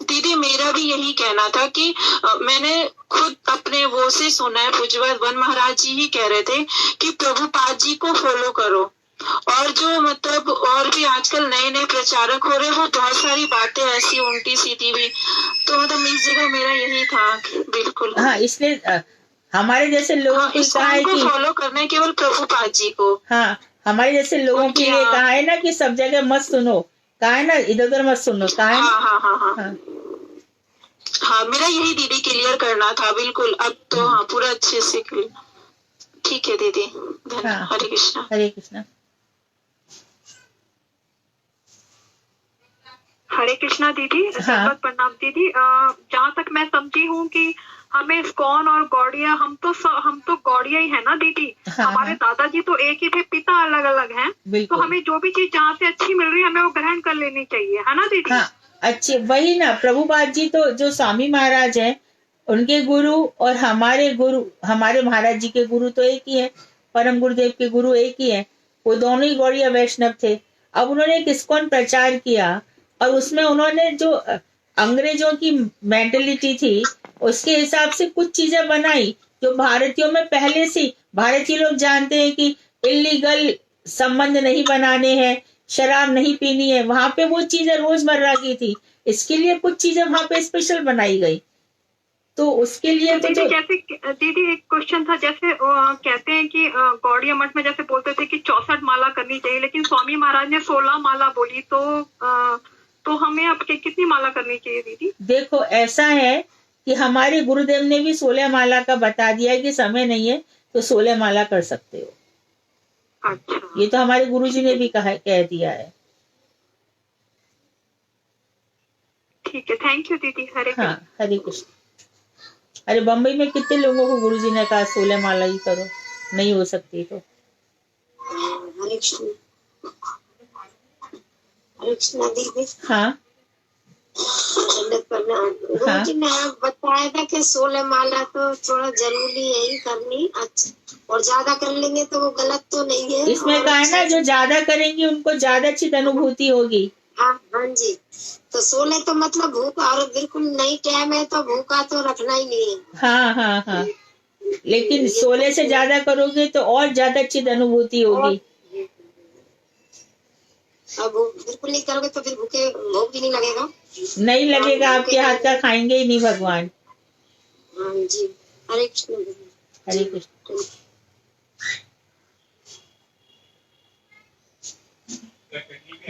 दीदी मेरा भी यही कहना था कि मैंने खुद अपने वो से सुना है, पूज्यपाद वन महाराज जी ही कह रहे थे कि प्रभुपाद जी को फॉलो करो, और जो मतलब और भी आजकल नए नए प्रचारक हो रहे हैं, वो बहुत सारी बातें ऐसी उल्टी सीधी भी, तो मतलब इस जगह मेरा यही था बिल्कुल। हाँ, इसलिए हमारे जैसे लोगों हाँ, को इस कहा है को कि फॉलो करना है केवल प्रभुपाद जी को। हाँ, हमारे जैसे लोगों के लिए कहा है ना कि सब जगह मत सुनो, कहा है ना इधर उधर मत सुनो, कहा है ना। हाँ हाँ हाँ हाँ हाँ, हाँ, मेरा यही दीदी क्लियर करना था बिल्कुल। अब तो हाँ पूरा अच्छे से क्लियर। ठीक है दीदी, धन्यवाद। हाँ। हरे कृष्णा। हरे कृष्णा। हरे कृष्णा दीदी, हाँ। बहुत प्रणाम दीदी। जहाँ तक मैं समझी हूँ कि हमें इस्कॉन और गौड़िया, हम तो गौड़िया ही है ना दीदी। हाँ, हमारे हाँ। दादाजी तो एक ही थे, पिता अलग अलग हैं। तो बिल्कुल। हमें जो भी चीज जहाँ से अच्छी मिल रही है हमें वो ग्रहण कर लेनी चाहिए, है ना दीदी। हाँ, अच्छे वही ना, प्रभुपाद जी तो जो स्वामी महाराज हैं उनके गुरु और हमारे गुरु, हमारे महाराज जी के गुरु तो एक ही है, परम गुरुदेव के गुरु एक ही है। वो दोनों ही गौड़िया वैष्णव थे। अब उन्होंने एक इस्कॉन प्रचार किया और उसमें उन्होंने जो अंग्रेजों की मेंटेलिटी थी उसके हिसाब से कुछ चीजें बनाई जो भारतीयों में पहले से, भारतीय लोग जानते हैं कि इलीगल संबंध नहीं बनाने हैं, शराब नहीं पीनी है, वहां पे वो चीजें रोजमर्रा की थी, इसके लिए कुछ चीजें वहां पे स्पेशल बनाई गई। तो उसके लिए तो दीदी जो जैसे दीदी एक क्वेश्चन था, जैसे कहते हैं कि गौड़िया मठ में जैसे बोलते थे कि 64 माला करनी चाहिए, लेकिन स्वामी महाराज ने 16 माला बोली, तो हमें अब कितनी माला करनी चाहिए दीदी। देखो ऐसा है कि हमारे गुरुदेव ने भी 16 माला का बता दिया है कि समय नहीं है तो 16 माला कर सकते हो। अच्छा, ये तो हमारे गुरुजी ने भी कह दिया है। ठीक है, थैंक यू दीदी। हरे हाँ, हरे कृष्ण। अरे बम्बई में कितने लोगों को गुरुजी ने कहा 16 माला ही करो, नहीं हो सकती तो। हरे कृष्ण। हरे कृष्ण दीदी। हाँ, दंडवत प्रणाम। गुरुजी ने आप बताया था कि 16 माला तो थोड़ा जरूरी है ही करनी। अच्छा, और ज्यादा कर लेंगे तो वो गलत तो नहीं है। इसमें कहा है ना जो ज्यादा करेंगे उनको ज्यादा अच्छी अनुभूति होगी। हाँ हाँ जी, तो 16 तो मतलब भूखा, और बिल्कुल नहीं टाइम है तो भूखा तो रखना ही नहीं है। हाँ हाँ हाँ, लेकिन 16 से ज्यादा करोगे तो और ज्यादा अच्छी अनुभूति होगी। अब बिल्कुल नहीं करोगे तो फिर भूख भी नहीं लगेगा। नहीं लगेगा, आपके हाथ का खाएंगे ही नहीं भगवान। हाँ जी, हरे कृष्ण। हरे कृष्ण।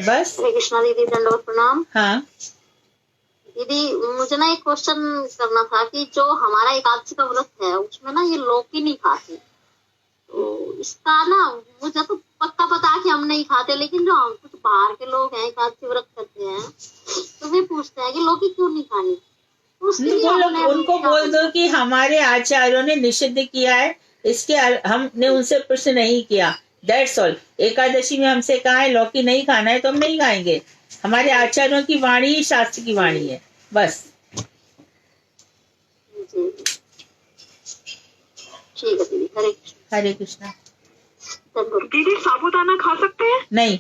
बस। हरे कृष्णा दीदी, दंडवत प्रणाम। हाँ दीदी मुझे ना एक क्वेश्चन करना था कि जो हमारा एकादशी का व्रत है उसमें ना ये लौकी नहीं खाते, तो इसका ना मुझे तो पक्का पता है कि हम नहीं खाते, लेकिन जो हम कुछ बाहर के लोग हैं एकादशी व्रत करते हैं तो वे पूछते हैं कि लौकी क्यों नहीं खानी। तो उसके लिए उनको बोल दो कि हमारे आचार्यों ने निषिद्ध किया है, इसके हमने उनसे प्रश्न नहीं किया, दैट्स ऑल। एकादशी में हमसे कहा है लौकी नहीं खाना है तो हम नहीं खाएंगे। हमारे आचार्यों की वाणी ही शास्त्र की वाणी है, बस। ठीक है दीदी, हरे कृष्ण। हरे कृष्णा। दीदी साबूदाना खा सकते हैं? नहीं,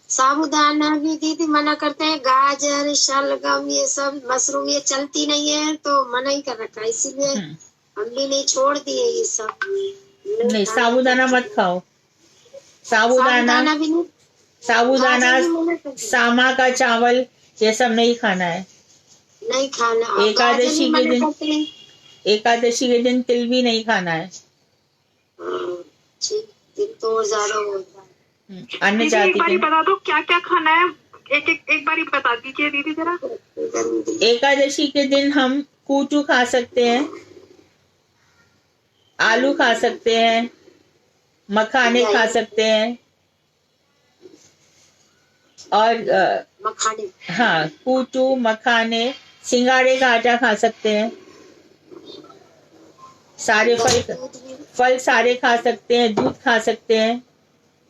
साबूदाना भी दीदी मना करते हैं, गाजर शलगम ये सब मशरूम ये चलती नहीं है तो मना ही कर रखा है, इसीलिए हम भी नहीं छोड़ दिए ये सब। नहीं साबूदाना मत खाओ। साबूदाना भी नहीं, साबूदाना सामा का चावल ये सब नहीं खाना है। नहीं खाना। एकादशी के दिन, एकादशी के दिन तिल भी नहीं खाना है। तिल तो ज्यादा होता है। अन्य जाति एक बारी के बता दो क्या क्या खाना है, एक बारी बता दीजिए दीदी जरा। एकादशी के दिन हम कूटू खा सकते हैं, आलू खा सकते हैं, मखाने खा सकते हैं और मखाने, हाँ कूटू मखाने, सिंगाड़े का आटा खा सकते हैं, सारे फल सारे खा सकते हैं, दूध खा सकते हैं,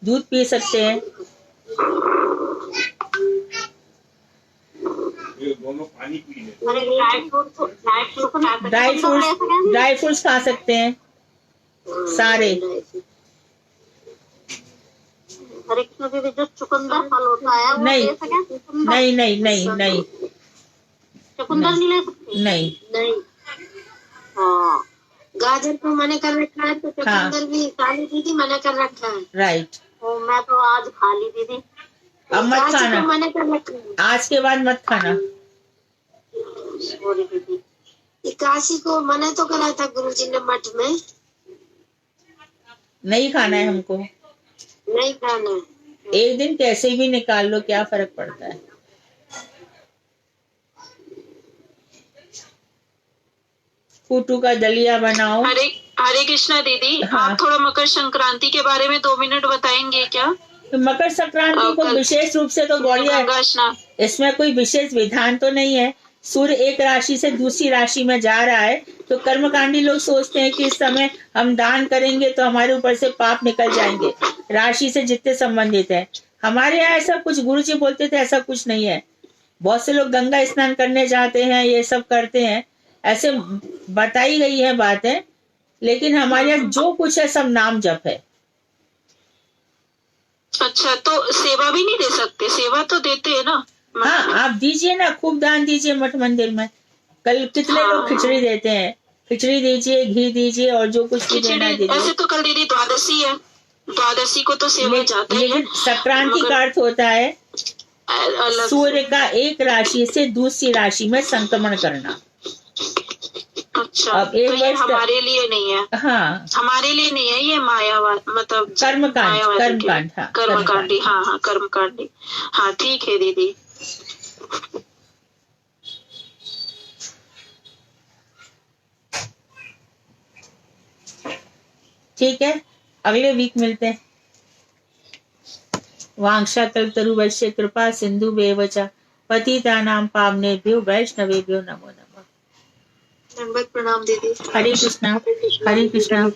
दूध पी सकते हैं। ड्राई फ्रूट्स खा सकते हैं सारे। हरे कृष्ण दीदी, जो चुकंदर फल होता है वो नहीं ले सकें? नहीं नहीं नहीं नहीं चुकंदर नहीं ले सकते? नहीं। नहीं। हाँ, गाजर को मना कर रखा है तो चुकंदर भी काली दीदी मना कर रखा है। राइट। तो मैं तो आज खा ली दीदी। अब मत गाजर खाना, को मना कर रखा है। आज के बाद मत खाना। सॉरी दीदी। इक्यासी को मना तो करा था गुरुजी ने मठ में। नहीं खाना है हमको, नहीं खाना है। एक दिन कैसे भी निकाल लो, क्या फर्क पड़ता है। कूटू का दलिया बनाओ। हरे हरे कृष्णा दीदी, हाँ। आप थोड़ा मकर संक्रांति के बारे में 2 मिनट बताएंगे क्या? तो मकर संक्रांति को विशेष रूप से तो गौड़िया, गंगा स्नान। इसमें कोई विशेष विधान तो नहीं है। सूर्य एक राशि से दूसरी राशि में जा रहा है, तो कर्मकांडी लोग सोचते हैं कि इस समय हम दान करेंगे तो हमारे ऊपर से पाप निकल जाएंगे, राशि से जितने संबंधित है। हमारे यहाँ ऐसा कुछ, गुरुजी बोलते थे ऐसा कुछ नहीं है। बहुत से लोग गंगा स्नान करने जाते हैं, ये सब करते हैं, ऐसे बताई गई है बातें, लेकिन हमारे यहाँ जो कुछ है सब नाम जप है। अच्छा, तो सेवा भी नहीं दे सकते? सेवा तो देते हैं ना। हाँ, आप दीजिए ना, खूब दान दीजिए मठ मंदिर में। कल कितने लोग खिचड़ी देते हैं, खिचड़ी दीजिए, घी दीजिए, और जो कुछ भी देना है खिचड़ी दीजिए। ऐसे तो कल दीदी द्वादशी है, द्वादशी को तो सेवा जाते हैं। लेकिन संक्रांति का अर्थ होता है अलग सूर्य का एक राशि से दूसरी राशि में संक्रमण करना। अच्छा, अब एक तो ये वर्ष हमारे लिए नहीं है। हाँ, हमारे लिए नहीं है, ये मायावाद मतलब कर्मकांड, मायावादी के- कर्मकांड, हाँ, कर्मकांडी। हाँ हाँ, कर्मकांडी। हाँ ठीक है दीदी। ठीक है, अगले वीक मिलते हैं। वांक्षा कल्पतरुवश्य कृपा सिंधु बेवचा पतितानां पावनेभ्यो वैष्णवेभ्यो नमो नमः। दंडवत प्रणाम दीदी। हरे कृष्णा, हरे कृष्णा।